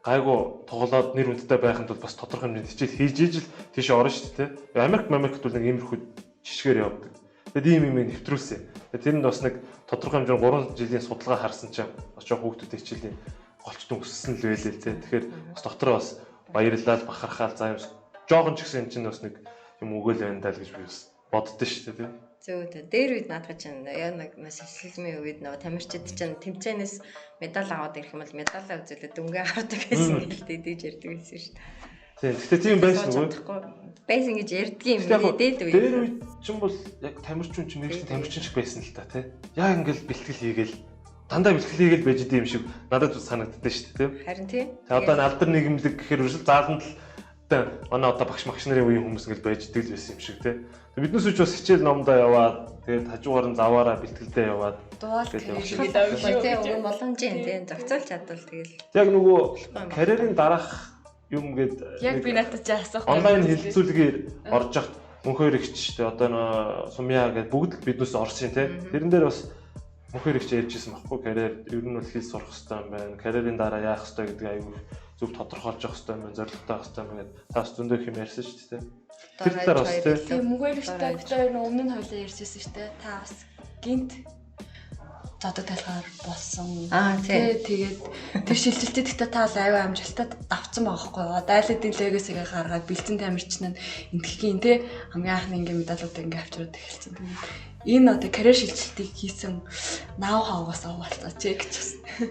гайгүй тоглоод нэр хүндтэй байханд бол бас тодорхой хэмжээнд хичээл хийж ижил тийш орно шүү дээ. Америкт бол нэг иймэрхүү жишгээр явдаг. Тэгээд ийм юм нэвтрүүлсэн. Тэгээд тэрэнд бас нэг тодорхой хэмжээнд 3 жилийн судалгаа харсан чинь бас жоо хүүхдүүд хичээлийн голчтон өссөн л байлээ те. Тэгэхээр бас дотор бас баярлал бахархаал за юм жоохон ч гэсэн энэ чинь бас нэг юм өгөөл байна даа л гэж би бас боддоо шүү дээ тийм. Зөв дээ. Дээр үед наадах чинь яг нэг маш эхлэлмийн үед нөгөө тамирчид чинь тэмцээнээс медаль аваад ирэх юм бол медалаа үзүүлээд дүнгээ авдаг гэсэн хэлтэй дэж ярьдаг байсан шүү дээ. Тийм. Гэхдээ тийм байсан уу? Байсан гэж ярьдаг юм дээд үед. Дээр үед чинь бол яг тамирчин чинь мэрэгчлийн тамирчин шиг байсан л та тийм. Яг ингээл бэлтгэл хийгээл дандаа бэлтгэл хийгээл байж идэм юм шиг надад санагддаа шүү дээ тийм. Харин тийм. Одоо алдар нийгэмлэг гэхээр ерөөсөө зааланд л манай одоо багш магш нарын үеийн хүмүүс ингээл байж идэг л байсан юм шиг тийм. Биднээс ч бас хичээл номдоо яваад тэгээд хажуугаар нь заваараа бэлтгэлдээ яваад тэгэл явах. Тийм боломжийн тийм зохицуулж чадвал тэгэл. Яг нөгөө карьерийн дараах юм гээд яг би надад ч асуух. Онлайн хэлэлцүүлгээр орж явах мөнхөр ихчтэй одоо нөө сумья гээд бүгд биднээс орсон тийм. Тэрэн дээр бас мөнхөр ихч ярьжсэн байхгүй карьер ер нь бол хэл сурах хэрэгтэй юм байна. Карьерийн дараа яах хэрэгтэй гэдэг аюул зөв тодорхойлж явах хэрэгтэй юм байна. Зорилготой байх хэрэгтэй юм байна. Таас зөндөө юм ярьсан шүү дээ. Тэр талаар бас тийм мөнгөөр ихтэй бид өмнө нь хойлоо ярьжсэн шүү дээ. Та бас гинт зодог талгаар болсон. Тэгээд тэр шилжилттэй гэхдээ та бол аюу амжилтад давцсан байгаа хгүй юу? Дайлалын легасыг гаргаад бэлтэн тамирчин нь энтхийн те хамгийн анхны ингээм медалууд ингээ авчираад эхэлсэн. Энэ одоо карьер шилжилтийг хийсэн нав хавгаас аваалцаач гэж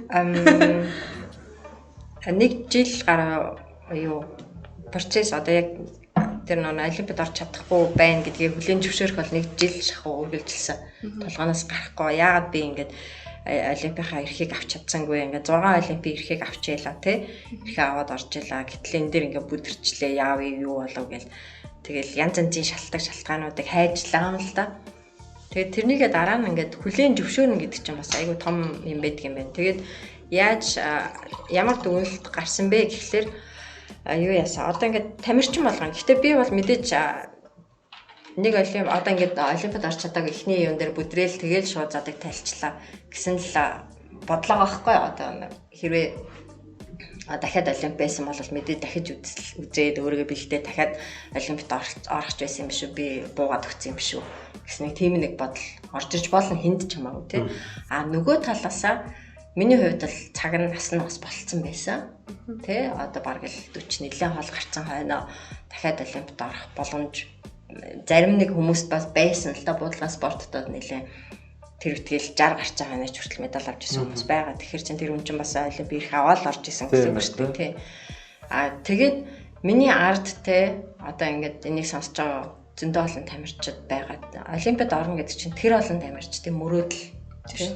байна. Нэг жил гараа юу процесс одоо яг тэр нөө олимпиад орж чадахгүй байна гэдгийг хүлээн зөвшөөрөх бол нэг жил шахуу үргэлжилсэн. Толгоноос гарахгүй. Яагаад би ингээд олимпийнхаа эрхийг авч чадсангүй ингээд 6 олимпийн эрхийг авч яалаа тий. Эрхээ аваад орж ялаа. Гэтэл энэ дэр ингээд бүдэрчлээ яав юу болов гэл. Тэгэл янз янзын шалтгаануудыг хайжлаа юм л да. Тэгээд тэрнийгээ дараа нь ингээд хүлээн зөвшөөрнө гэдэг чинь бас айгүй том юм байдаг юм байна. Тэгээд яаж ямар дүгнэлт гарсан бэ гэхлээр юу яасан. Одоо ингээд тамирчин болгоно. Гэхдээ би бол мэдээж нэг одоо ингээд олимпиад орч чадаагүй ихний юм дээр бүдрээл тэгээл шууд задаг тайлчлаа гэсэн л бодлого байхгүй. Одоо хэрвээ дахиад олимп байсан бол мэдээ дахиж үзээд өөрийгөө бэлдээ дахиад олимпиад орох байсан юм биш үү? Би буугаад өгсөн юм биш үү? Гэсэн нэг тийм нэг бодол орж иж болно хүнд ч хамаагүй тий. Нөгөө талаасаа миний хувьд бол цаг нь нас нь бас болцсон байсан. Тэ одоо бараг л 40 нэлээд хол гарцсан хойно дахиад олимпиад орох боломж зарим нэг хүмүүст бас байсан л да буудлын спортод нэлээд тэр үтгэл 60 гарч байгаа нэ хүртэл медаль авч ирсэн хүмүүс байгаа. Тэгэхээр чин тэр хүн чинь бас олимпиад ирэх аваад орж исэн гэсэн үг шүү дээ тий. Тэгээд миний ард те одоо ингээд энийг сонсож байгаа зөндөө олон тамирчид байгаа. Олимпиад орно гэдэг чинь тэр олон тамирчдын мөрөөдөл тийм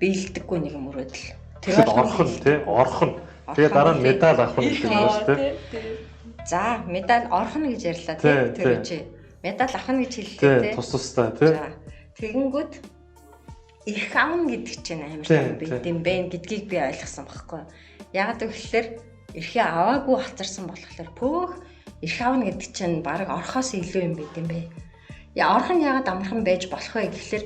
биелдэггүй нэг мөрөөдөл. Тэр орхон тий орхон. Тэгээ дараа нь медаль авах нь гэдэг юм шүү дээ. За медаль орхон гэж ярьлаа тий тэр чи медаль авах нь гэж хэллээ тий. Тус-тустай тий. Тэгэнгүүт их аавн гэдэг чинь амар том байд юм бэ гэдгийг би ойлгосон байхгүй. Яг гэвэл эрхээ аваагүй хацарсан болохоор пөөх эрх аавна гэдэг чинь баг орхоос илүү юм байт юм бэ. Орхон яагаад амархан байж болох вэ гэхэлэр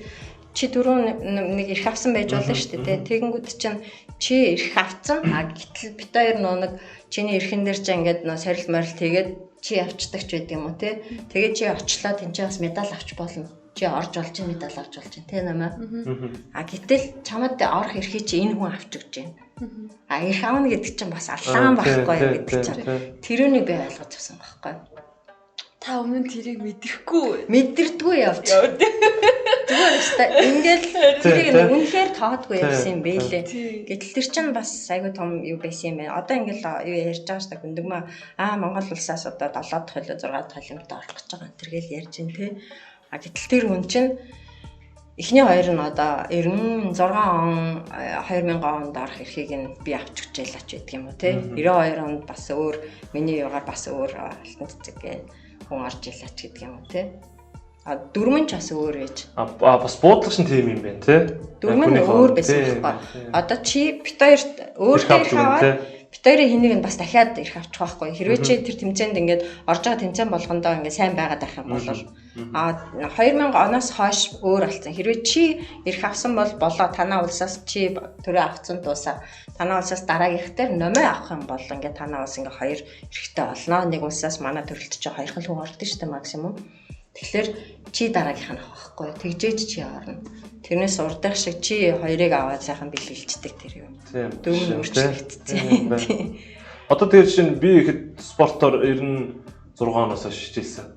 чи дөрөв нэг эрх авсан байж болно шүү дээ. Тэгэнгүүт чинь чи эрх авсан гэтэл бит хоёр нэг чиний эрхэн дээр ч ингээд сорилт морилт хийгээд чи явцдаг ч байд юм уу те. Тэгээд чи очлоо тэнцээ бас медаль авч болно. Чи орж болж медаль авч болж байна те намаа. Гэтэл чамд орох эрхийг чи энэ хүн авч өгч байна. Эрх аавна гэдэг чинь бас алаан байхгүй гэдэг чинь тэрүүнийг би ойлгож авсан байхгүй. Та өмнө нь тэрийг мэдэрдэггүй явж. Зүгээр өстой ингээл тэрийг нэг үнэхээр тоодгүй явсан юм бэлээ. Гэтэл тэр чинь бас айгүй том юу байсан юм байна. Одоо ингээл юу ярьж байгаа шүү дээ. Хүндэгмээ Монгол улсаас одоо 7 дахь хөлөө 6 дахь олимпиад орох гэж байгаа. Тэргээл ярьж байна те. Гэтэл тэр хүн чинь эхний хоёр нь одоо 96 он 2000 онд орох эрхийг нь би авч өгч ялаач гэдэг юм уу те. 92 онд бас өөр миний югаар бас өөр алтан цэцэг хүн орж ялаач гэдэг юм уу те. Дөрмөн ч бас өөр ээж. Бас буудлах шин тийм юм байна те. Дөрмөн өөр байсан байхгүй. Одоо чи бит хоёрт өөртөө их аваад бит хоёрын хэнийг нь бас дахиад ирэх авчих байхгүй. Хэрвээ чи тэр тэмцээнд ингээд орж байгаа тэмцээн болгондоо ингээд сайн байгаад байх юм бол 2000 оноос хойш өөр болсон. Хэрвээ чи ирэх авсан бол болоо танаа улсаас чи төрөө авцсан туусаа танаа улсаас дараагийнхтэр номоо авах юм бол ингээд танаа улс ингээд хоёр эрэхтэй олноо. Нэг улсаас манай төрөлт чи хоёр хүн ордог шүү дээ максимум. Тэгэхээр чи дараагийнх нь авах байхгүй. Тэгжээж чи орно. Тэрнээс урдах шиг чи хоёрыг аваад сайхан бэлгэлждэг тэр юм. Дөрөв өөрчлөгдсөн. Одоо тэгээд чинь би ихэд спортоор 96 оноос шижүүлсэн.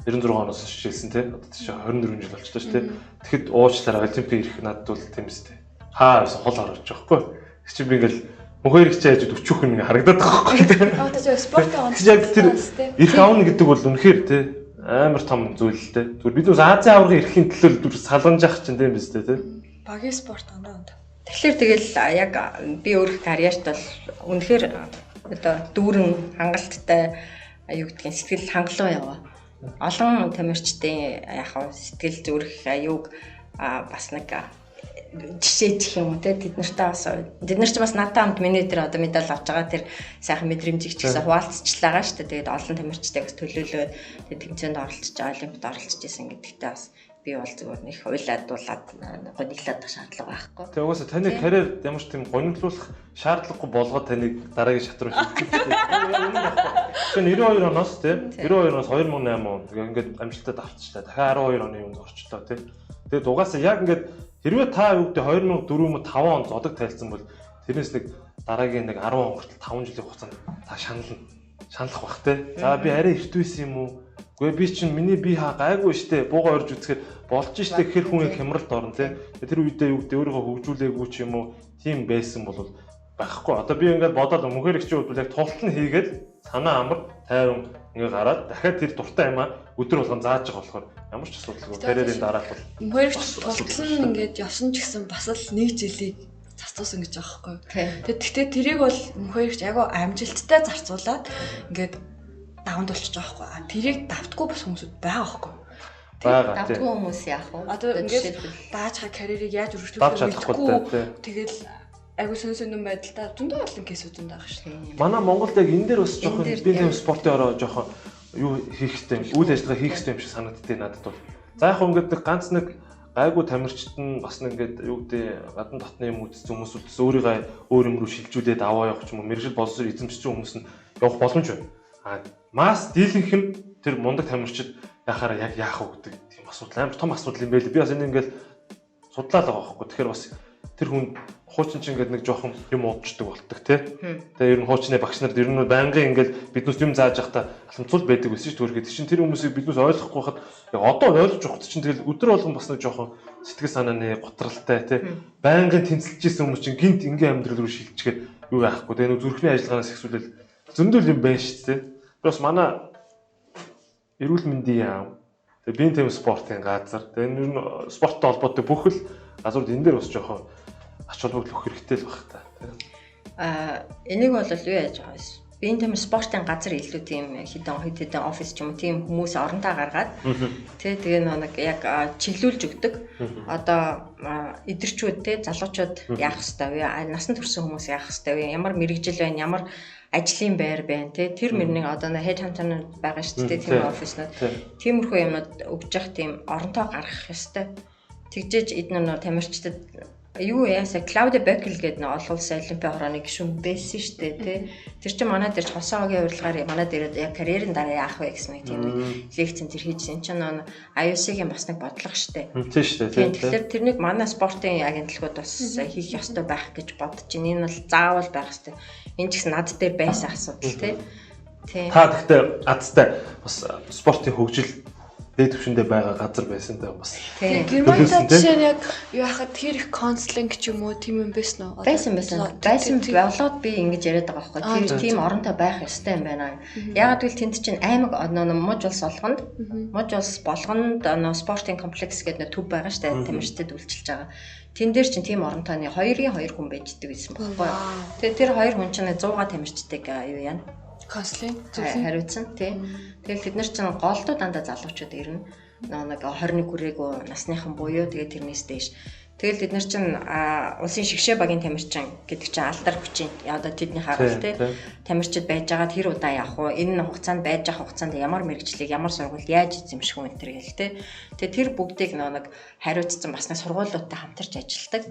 96 оноос шижүүлсэн тий. Одоо тийш 24 жил болчихлоо шүү дээ. Тэгэхэд уучлаарай олимпик ирэх надад бол тийм үстэй. Хол орж байгаа байхгүй. Тэг чи би ингээл мөхөр их чааж 40 хүн ингээ харагдаад байгаа байхгүй. Одоо чи спортоо онцлог. Яг тэр ирэх аавна гэдэг бол үнэхээр тий амар том зүйл л дээ. Зүгээр бид бас Азийн аваргын эрхийн төлөө дүр салганж ах чинь тийм биз дээ тий. Багийн спорт онд. Тэгэхээр тэгэл яг би өөрөх карьерт бол үнэхээр одоо дүүрэн хангалттай юу гэдгийг сэтгэл хангалуун яваа. Олон тамирчдын яг сэтгэл зүрх аюуг бас нэг жишээ гэх юм уу те тэд нар ч бас надтай хамт миний дээр одоо медаль авч байгаа тэр сайхан мэдрэмжийг ч гэсэн хуваалцчихлаа шүү дээ. Тэгээд олон тамирчдыг бас төлөөлөөд тэгээд тэмцээнд оролцож байгаа, олимпиад оролцож исэн гэдэгтээ бас би бол зүгээр нэг уйлаад гониглаад шаардлага байхгүй. Тэгээ угаасаа таны карьер ямар ч тийм гониглуулах шаардлагагүй болгоод таныг дараагийн шат руу шилжүүлсэн. Тэгээ 92 оноос тийм 92 оноос 2008 он ингээд амжилтад авчихлаа. Дахиад 12 оны үнд орчлоо тийм. Тэгээд угаасаа яг ингээд хэрвээ та юу гэдэг 2004 5 он зодог тайлцсан бол тэрнээс нэг дараагийн нэг 10 он хүртэл 5 жилийн хугацаанд та шаналх бах те. За би арай эрт байсан юм уу? Гэхдээ би чинь миний бие гайгүй штэ. Бууга орж үзэхээр болж штэ гэхэр хүн хямралд орно те. Тэр үедээ юу гэдэг өөрийгөө хөгжүүлээгүй ч юм уу тийм байсан бол байхгүй. Одоо би ингээд бодоод мөхөр ихчийн хувьд яг тултал нь хийгээд санаа амар тайван ингээ гараад дахиад тэр дуртай юм өдөр болгон зааж байгаа болохоор ямар ч асуудалгүй карьерийн дараах бол мөхөр ихч тултал нь ингээд явсан ч гэсэн бас л нэг жилийг зарцуулсан гэж байгаа байхгүй. Тэгэхдээ тэрийг бол мөхөр ихч агай амжилттай зарцуулаад ингээд даванд болчихж байгаа байхгүй. Тэрийг давтгүй бас хүмүүсүүд байгаа байхгүй. Давтгүй хүмүүс яах вэ? Одоо ингээд дааж хаа карьерийг яаж өргөжлүүлэх вэ? Тэгэл айгу сүнсүнэн байдалтай зөндөө олон кейсүүд байгаа шүү дээ. Манай Монголд яг энэ дээр бас жоохон би тийм спортын ороо жоохон юу хийх хэрэгтэй, үйл ажиллагаа хийх хэрэгтэй юм шиг санагддээ надад бол. За яг ингээд нэг ганц нэг гайгүй тамирчид нь бас нэг ингээд юу гэдэг гадна дотны юм үзсэн хүмүүс өөрийгөө өөр юм руу шилжүүлээд аваа явах ч юм уу мэрэгжил боловсрол эзэмшиж хүмүүс нь явах боломж байна. Масс дийлэнх нь тэр мундаг тамирчид яхаараа яг яах вэ гэдэг тийм асуудал амар том асуудал юм байл. Би бас энэ ингээд судлаад байгаа байхгүй. Тэгэхээр бас тэр хүн хуучин чинь ингээд нэг жоохон юм уудчдаг болдог тий. Тэгээ ер нь хуучны багш нарт ер нь байнгын ингээд биднээс юм зааж явахдаа халамцуул байдаг байсан шүү дээ. Чинь тэр хүмүүсийг биднээс ойлгохгүй хахад яг одоо ойлгож явахд чинь тэгэл өдөр болгон бас нэг жоохон сэтгэл санааны готралтай тий. Байнгын тэнцэлж исэн хүмүүс чинь гинт ингийн амьдрал руу шилжчихэд юу яахгүй. Тэгээ нэг зүрхний ажиллагаанаас ихсүүлэл зөндөл юм байна шүү дээ. Бас манай эрүүл мэндийн яам. Тэгээ биеийн тэм спортын газар. Тэгээ ер нь спорттой холбоотой бүх л газрууд энэ дээр бас жоохон ач холбогдол өгөх хэрэгтэй л баг та. Энийг бол юу яаж байгаа вэ? Биеийн тэм спортын газар илүү тийм хэдэн офис ч юм уу тийм хүмүүс оронтой гаргаад тэгээ нэг яг чиглүүлж өгдөг. Одоо эдэрчүүд те залуучууд яах хэвтэй вэ? Насанд хүрсэн хүмүүс яах хэвтэй вэ? Ямар мэрэгжил байна? Ямар ажлын байр байна те тэр мөрний одоо head hunter-нууд байгаа шүү дээ тийм офиснууд тиймэрхүү юмнууд өгж явах тийм оронтой гаргах ёстой. Тэгжээж эдгээр нөө тамирчдад юу яасаа Клаудиа Беккел гэдэг нэг олон улсын олимпийн хорооны гишүүн байсан шүү дээ тий. Тэр чинь манай дээр ч хосоогийн урилгаар манай дээр яг карьерийн дараа яах вэ гэсэн нэг тийм лекцэн тэр хийжсэн чинь нөө IOC-ийн бас нэг бодлого шүү дээ. Тийм шүү дээ. Тэгэхээр тэрнийг манай спортын агентлагууд бас хийх ёстой байх гэж бодож байна. Энэ бол заавал байх ёстой. Энэ ч гэсэн над дээр байсан асуудал тий. Та гэхдээ азтай бас спортын хөгжил дээд түвшиндээ байгаа газар байсан даа бас. Германд жишээ нь яг юу хахад тэр их консулинг ч юм уу тийм юм байсан уу? Байсан болоод би ингэж яриад байгаа байхгүй. Тийм оронтой байх ёстой юм байна. Ягаад гэвэл тэнд чинь аймаг муж улс болгонд спортын комплекс гэдэг төв байгаа шүү дээ. Тамирчдад үйлчилж байгаа. Тэн дээр чинь тийм оронтойны 2-ын 2 хүн байждаг гэсэн байхгүй. Тэгээ тэр 2 хүн чинь 100-га тамирчдаг юу яана? Консулинг хариуцсан тий. Тэгэл тэд нар чинь голдуу дандаа залуучууд ирнэ. Нэг 21 хүрээгүй насныхан буюу тэгээ тэрнээс дээш. Тэгэл тэд нар чинь улсын шигшээ багийн тамирчин гэдэг чинь алдар хүчин одоо тэдний харуул тий. Тамирчид байж байгаа тэр удаа явах уу? Энэ хугацаанд байж байгаа хугацаанд ямар мэрэгчлэг, ямар сургууль яаж эзэмших вэ энэ гэл тий. Тэгээ тэр бүгдийг нэг хариуцсан бас нэг сургуулиудтай хамтарч ажилладаг.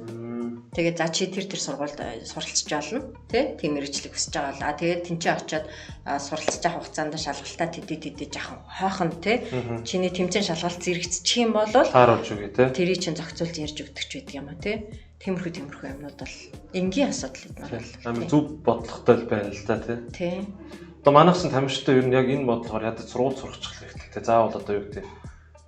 Тэгээ за чи тэр сургуульд суралцж болно тий. Тийм мэрэгчлэг хүсэж байгаа л. Тэгээд тэнцээ очиод суралцж авах хугацаанд шалгалтаа тэдээ жаахан хойхон тий. Чиний тэмцээн шалгалт зэрэгцчих юм бол тааруулж өгье тий. Тэрийг чинь зохицуулж ярьж өгдөг ч байдаг юм а тий. Тиймэрхүү юмнууд бол энгийн асуудал юм бол амар зөв бодлоготой байна л да тий. Одоо манайхсан тамирчтай ер нь яг энэ бодлогоор ядаж сургууль сурахчих хэрэгтэй. Заавал одоо юу гэдэг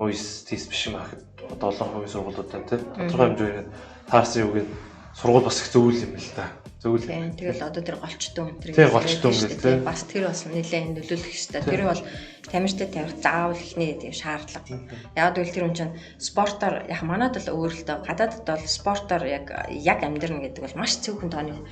voice test биш юм аа гэхэд одоо олон хувийн сургуулиуд байна тий. Тодорхой хэмжээгээр таарсан юу гэдэг сургууль бас их зөвүүл юм л да. Зөвүүл. Тэгэл одоо тэр голчтон өнтрийг тий. Бас тэр бас нэлээд нөлөөлөх ёстой. Тэр бол тамирчдад тавих заавал ихний шаардлага. Яг үл тэр хүн чинь спортоор яг манайд л өөрөлтөө гадаадд бол спортоор яг амьдрна гэдэг бол маш цөөхөн тооны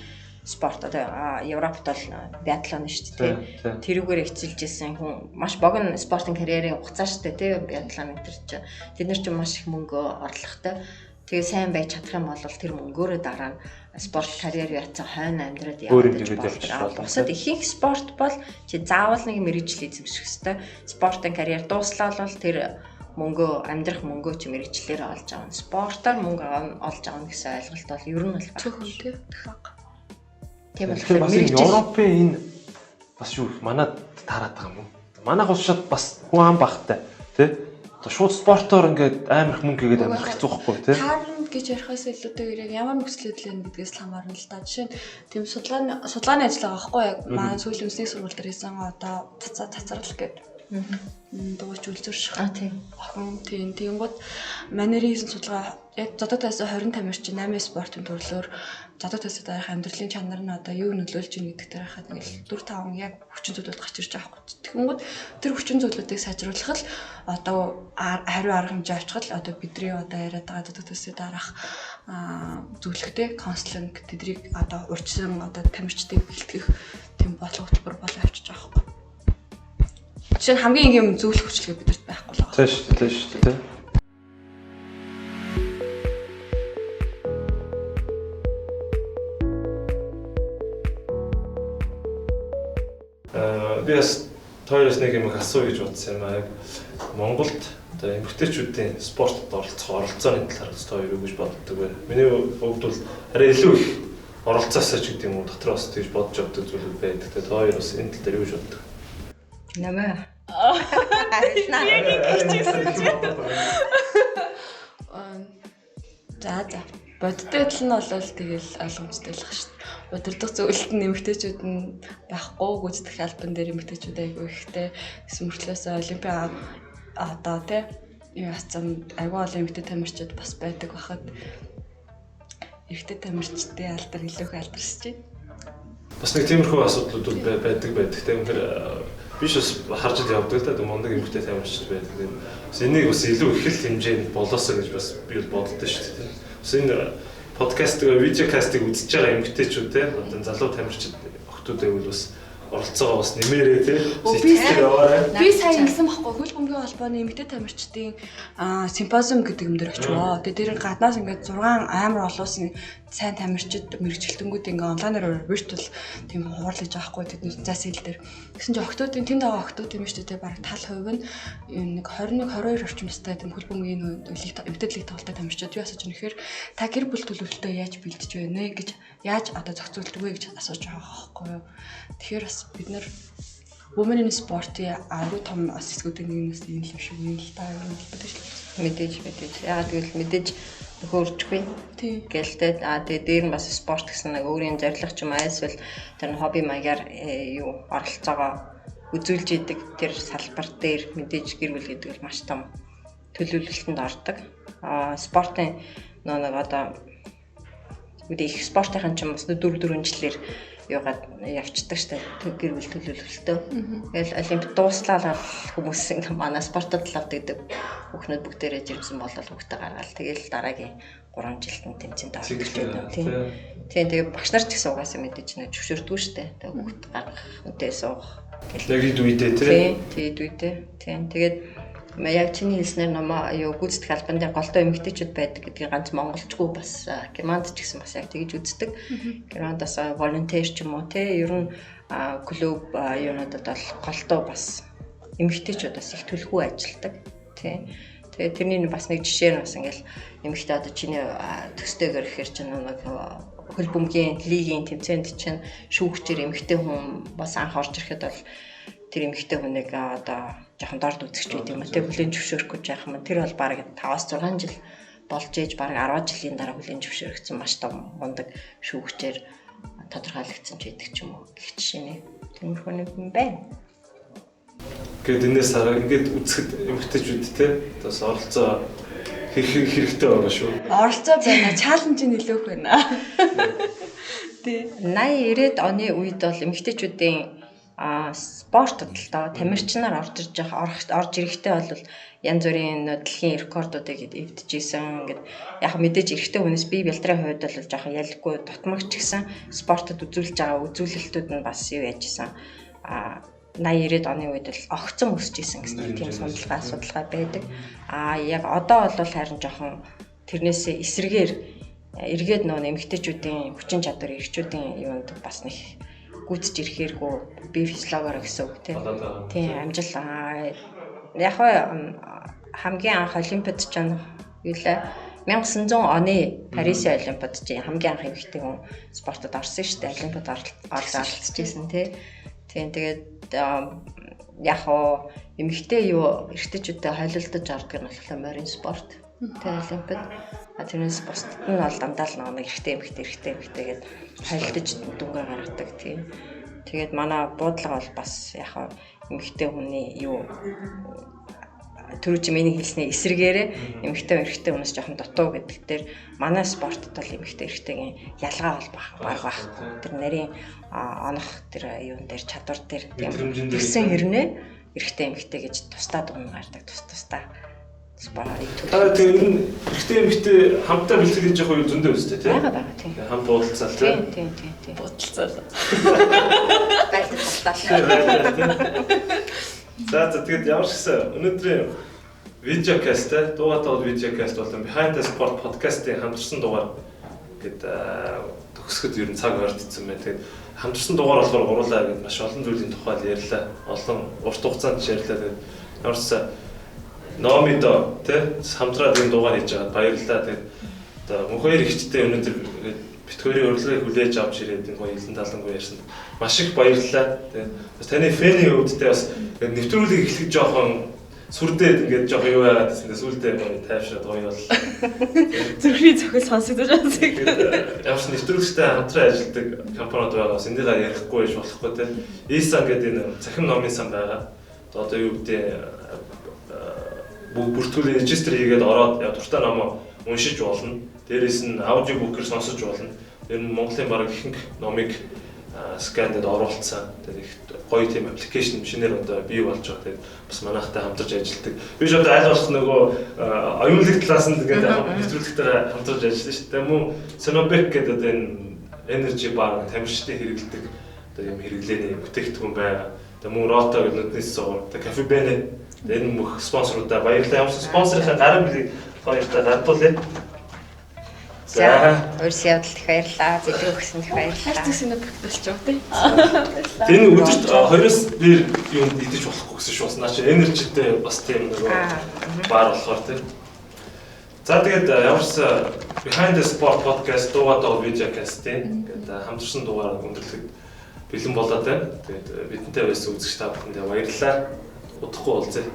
спорт одоо Европт бол биатлон шүү дээ. Тэрүүгээр эцэлж исэн хүн маш богино спортын карьерийн хугацаа шүү дээ тий. Биатлон энэ чинь тэд нар чинь маш их мөнгө орлоготой. Тэгээ сайн байж чадах юм бол тэр мөнгөөрөө дараа нь спорт карьер яцсан хойно амьдраад явах. Бусад ихэнх спорт бол чи заавал нэг мэрэгжил эзэмших ёстой. Спортын карьер дуслаа бол тэр мөнгөө амьдрах мөнгөө чи мэрэгчлэрээ олж авна. Спортоор мөнгө олж авна гэсэн ойлголт бол ер нь бол цөөхөн тий. Тийм болохоор мэрэгжил Европын энэ бас юу манад таарат байгаа юм уу? Манайх улсад бас хүн ам багтай тий. Шууд спортоор ингээд амар их мөнгө хийгээд амьдрах хэцүү байхгүй тий. Таарна гэж ярихаас илүүтэйгээр ямар нөхцөлөд л энэ гэдгээс л хамаарна л да. Жишээ нь тийм судалгааны ажил байгаа байхгүй яг маань сүүлийн үндэсний сургууль дээр хийсэн одоо цацрал гэдэг. Дууч үлзэрш. Тийм. Охин тийм. Тэгэнгүүт манерийн хийсэн судалгаа яг зодотоос 20 тамирчин 8 спортын төрлөөр зодотоос дараах амьдралын чанар нь одоо юу нөлөөлж ийн гэдэг дээр хахад ингээл 4-5 яг хүчин зүйлүүд гарч ирж байгаа байхгүй. Тэгэнгүүт тэр хүчин зүйлүүдийг сайжруулах л одоо хариу арга хэмжээ авчихад одоо бидний одоо яриад байгаа зодотоос дараах зөвлөгтэй консулинг тэдрийг одоо урьдчилан одоо тамирчдыг бэлтгэх тийм бодлого хөтөлбөр болоо авчиж байгаа байхгүй. Жишээ нь хамгийн энгийн зөвлөх хүчлэгээ бидэрт байхгүй л байгаа. Тийм шүү дээ. Би бас тойроос нэг юм асуу гэж бодсон юм аа. Монголд одоо эмэгтэйчүүдийн спортод оролцооны талаар тоо юу гэж боддог вэ? Миний хувьд бол арай илүү их оролцоосоо ч гэдэг юм уу дотроо бас тэгж бодож явдаг зүйлүүд байдаг. Тэгээ тоо бас энэ тал дээр юу гэж боддог? Нэмээ. За. Бодтой адил нь болол тэгэл ойлгомжтой л шүү дээ. Удирдах зөвлөлт нь эмэгтэйчүүд нь байхгүй гүйцэтгэх албан дээр эмэгтэйчүүд айгүй ихтэй мөртлөөс олимпиа одоо тий юу ацсан айгүй олон эмэгтэй тамирчид бас байдаг байхад эрэгтэй тамирчдын алдар илүү их алдарсаж байна. Бас нэг тиймэрхүү асуудлууд байдаг. Тэгэхээр биш бас харж ил явдаг л да мундаг эмэгтэй тамирчид байдаг. Бас энийг бас илүү их л хэмжээнд болоосоо гэж бас би боддоо шүү дээ. Бас энэ подкаст видеокастыг үзэж байгаа эмэгтэйчүүд те одоо залуу тамирчид охтууд байвал бас оролцоогоо бас нэмээрээ те би сая ингэсэн байхгүй хөл бөмбөгийн холбооны эмэгтэй тамирчдын симпозиум гэдэг юм дээр очивоо. Тэгээ тэр гаднаас ингээд 6 амар олон улсын сайн тамирчид мэрэгчлэлтэнгүүд ингээ онлайнаар виртуал тийм хуурлаж авахгүй тэдний зас хэл дээр. Гэсэн чинь охтуудын тэнд байгаа охтууд юм шүү дээ бараг тал хувь нь нэг 21-22 орчим настай тийм хөл бөмбөгийн эмэгтэйлэг тоглолттой тамирчид юу асууж байгаа нөхөр та гэр бүл төлөвлөлтөө яаж бэлдэж байна гэж яаж одоо зохицуулдаг вэ гэж асууж байгаа байхгүй юу. Тэгэхээр бас бид нар women in sport-ийн аюу том бас хэсгүүдийн нэгнээс ийм л шиг юм л та юм мэдээж яагаад гэвэл мэдээж хөржгүй гэлтэй тэгээ дээр нь бас спорт гэсэн нэг өөрийн зорилго ч юм эсвэл тэр хобби маягаар юу оролцоогоо үзүүлж идэг тэр салбар дээр мэдээж гэр бүл гэдэг бол маш том төлөвлөлтөнд ордог. Спортын нэг одоо их спортын ч юм бас 4 жилээр юугаад явцдаг штэ гэр бүл төлөвлөлтөө. Тэгэл олимп дууслаа хүмүүс ингээ манай спортод л авдаг хүүхнүүд бүгдээрээ жирэмсэн болол хүүхдээ гаргаал. Тэгэл дараагийн 3 жилийн тэмцээнд орж ирдэг тийм. Тэгээ багш нар ч гэсэн угаасаа мэдээж нэг зөвшөөрдөг штэ. Тэгээ хүүхд гаргах үнтэй суух. Яг үедээ тийм. Тэгээд үедээ. Тийм. Тэгээд яг чиний хэлснээр намаа юу гүйцэтгэх албан дээр голтой эмэгтэйчүүд байдаг гэдгийг ганц монголчгүй бас Германд ч гэсэн бас яг тэгж үздэг. Германдаас волонтер ч юм уу те ер нь клуб юунуудад бол голтой бас эмэгтэйчүүд бас их төлхөө ажилдаг тий. Тэгээ тэрний бас нэг жишээ нь бас ингээл эмэгтэй одоо чиний төстэйгээр ихээр чинь нэг хөл бөмбөгийн лигийн тэмцээнд чинь шүүгчээр эмэгтэй хүн бас анх орж ирэхэд бол тэр эмэгтэй хүнийг одоо жоохон дорд үзэгч байт юм а тэг хүлэн зөвшөөрөхгүй яах юм. Тэр бол бараг 5-6 жил болж ээж бараг 10 жилийн дараа хүлэн зөвшөөрөгдсөн маш том мундаг шүүгчээр тодорхойлогдсон ч байдаг ч юм уу гэх жишээ нэ. Тиймэрхүү нэг юм байна. Гэт энэс хараа ингээд үзэхэд эмэгтэйчүүд те бас оролцоо хэрэгтэй байгаа шүү. Оролцоо байна. Чаленж нь илүүх байна. Тий. 80-90-ад оны үед бол эмэгтэйчүүдийн спортод л доо тамирчнаар орж ирэхдээ бол янз бүрийн дэлхийн рекордуудыг эвдчихсэн. Ингээд яг мэдээж эрэгтэй хүнээс бие бэлтрийн хувьд бол жоохон ялггүй дутмагч гэсэн спортод үзүүлж байгаа үзүүлэлтүүд нь бас юу яжсэн. 80-90-ад оны үед л огцон өсөж исэн гэсэн тийм судалгаа байдаг. Яг одоо бол харин жоохон тэрнээсээ эсрэгээр эргээд нөө эмэгтэйчүүдийн хүчин чадвар эрэгчүүдийн юунд бас нэг гүйцэж ирэхээргүй бие физиологоор гэсэн үг тийм амжил яг хамгийн анх олимпиад ч юу лээ 1900 оны Парисын олимпиад ч хамгийн анх эмэгтэй хүн спортод орсон шүү дээ. Олимпиад оролцож байсан тийм тэгээд яг эмэгтэй юу эрэгтэйчүүдэд хойлолдож ордог нь болохоор морин спорт тийм олимпиад тэрнээс бусдад нь бол дандаа л нэг эрэгтэй гэдэг хойлолдож дүнгээ гаргадаг тийм. Тэгээд манай буудлага бол бас яг эмэгтэй хүний юу түрүү чи миний хэлснээр эсрэгээрээ эмэгтэй эрэгтэй хүнээс жоохон дутуу гэдэг дээр манай спортод бол эмэгтэй эрэгтэйгийн ялгаа бол баг. Тэр нарийн онох тэр юун дээр чадвар дээр тийм төссөн хэрнээ эрэгтэй эмэгтэй гэж тусдаа дуун гардаг тусдаа спорт. Тэр нь эрэгтэй эмэгтэй хамтдаа бэлтгэж явах үе зөндөө өстэй тийм. Бага тийм. Хамт уулзалт тийм. Бодлцал. За тэгээд ямар ч гэсэн өнөөдрийн видеокаст дуугатаа видеокаст болон Behind the Sport podcast-ийн хамтарсан дугаар гэдэг төгсгөд ер нь цаг ордсон байна. Тэгээд хамтарсан дугаар болохоор гурлаа гэдэг маш олон зүйлийн тухай ярьлаа. Олон урт хугацаанд ярьлаа. Тэгээд ямар ч гэсэн Номидо тэ хамтраад энэ дугаар хийж байгаад баярлалаа. Тэгээд одоо мөнхөр ихчтэй өнөөдөр битгүүрийн урилгыг хүлээж авч ирээд энэ гоё хилэн талангүй ярьсан. Маш их баярлалаа. Тэгээд таны фэний өвдөлтөд бас нэвтрүүлгийг эхлэх жоохон сүрдээд ингээд жоо юу яагаад гэсэндээ сүлдээ гоё тайвшраад гоё бол. Зүрхний цохил сонсогдож байгаа. Ямар ч нэвтрүүлэгчтэй хамтран ажилладаг компаниуд байгаас эндийгээ ярихгүй байж болохгүй те. Исан гэдэг энэ цахим номын сан байгаа. Одоо юу гэдэг бүртгүүлийн регистр хийгээд ороод дуртай номоо уншиж болно. Дээрээс нь аудио бүкээр сонсож болно. Тэр нь Монголын бараг ихэнх номыг скандэд оруулсан. Тэгээд их гоё тийм аппликейшн машинээр одоо бий болж байгаа. Тэгээд бас манайхтай хамтарч ажилладаг. Би ч одоо аль болох нөгөө оюунлаг талаас нь тэгээд нэвтрүүлэгтээ хамтарч ажилласан шүү дээ. Мөн Sonobek гэдэг одоо энэ energy bar тамирчдын хэрэглэдэг одоо юм хэрэглээний бүтээгдэхүүн байгаа. Тэгээд мөн Roto гэдэг нүднээс суур. Тэгээд Cafe Bene энэ мөх спонсорудаа баярлалаа. Ямар ч спонсорын гарын билийг хоёртаа гардуулъя. За, өөрс явдалт их баярлалаа. Зэдрүү өгсөн их баярлалаа. Хайрцаг Sonobek болчих жоо тий. Энэ өдөрт хоёроос бир юунд идэж болохгүй гэсэн шүү. Наа чи энержитэй бас тийм нөгөө баар болохоор тий. За тэгээд ямарч Behind the Sport podcast дуугаа видеокастын гэдэг хамтарсан дугаар өндөрлөхөд бэлэн болоод байна. Тэгээд бидэнтэй байсан үзэгч та бүхэндээ баярлалаа. Удахгүй уулзъя.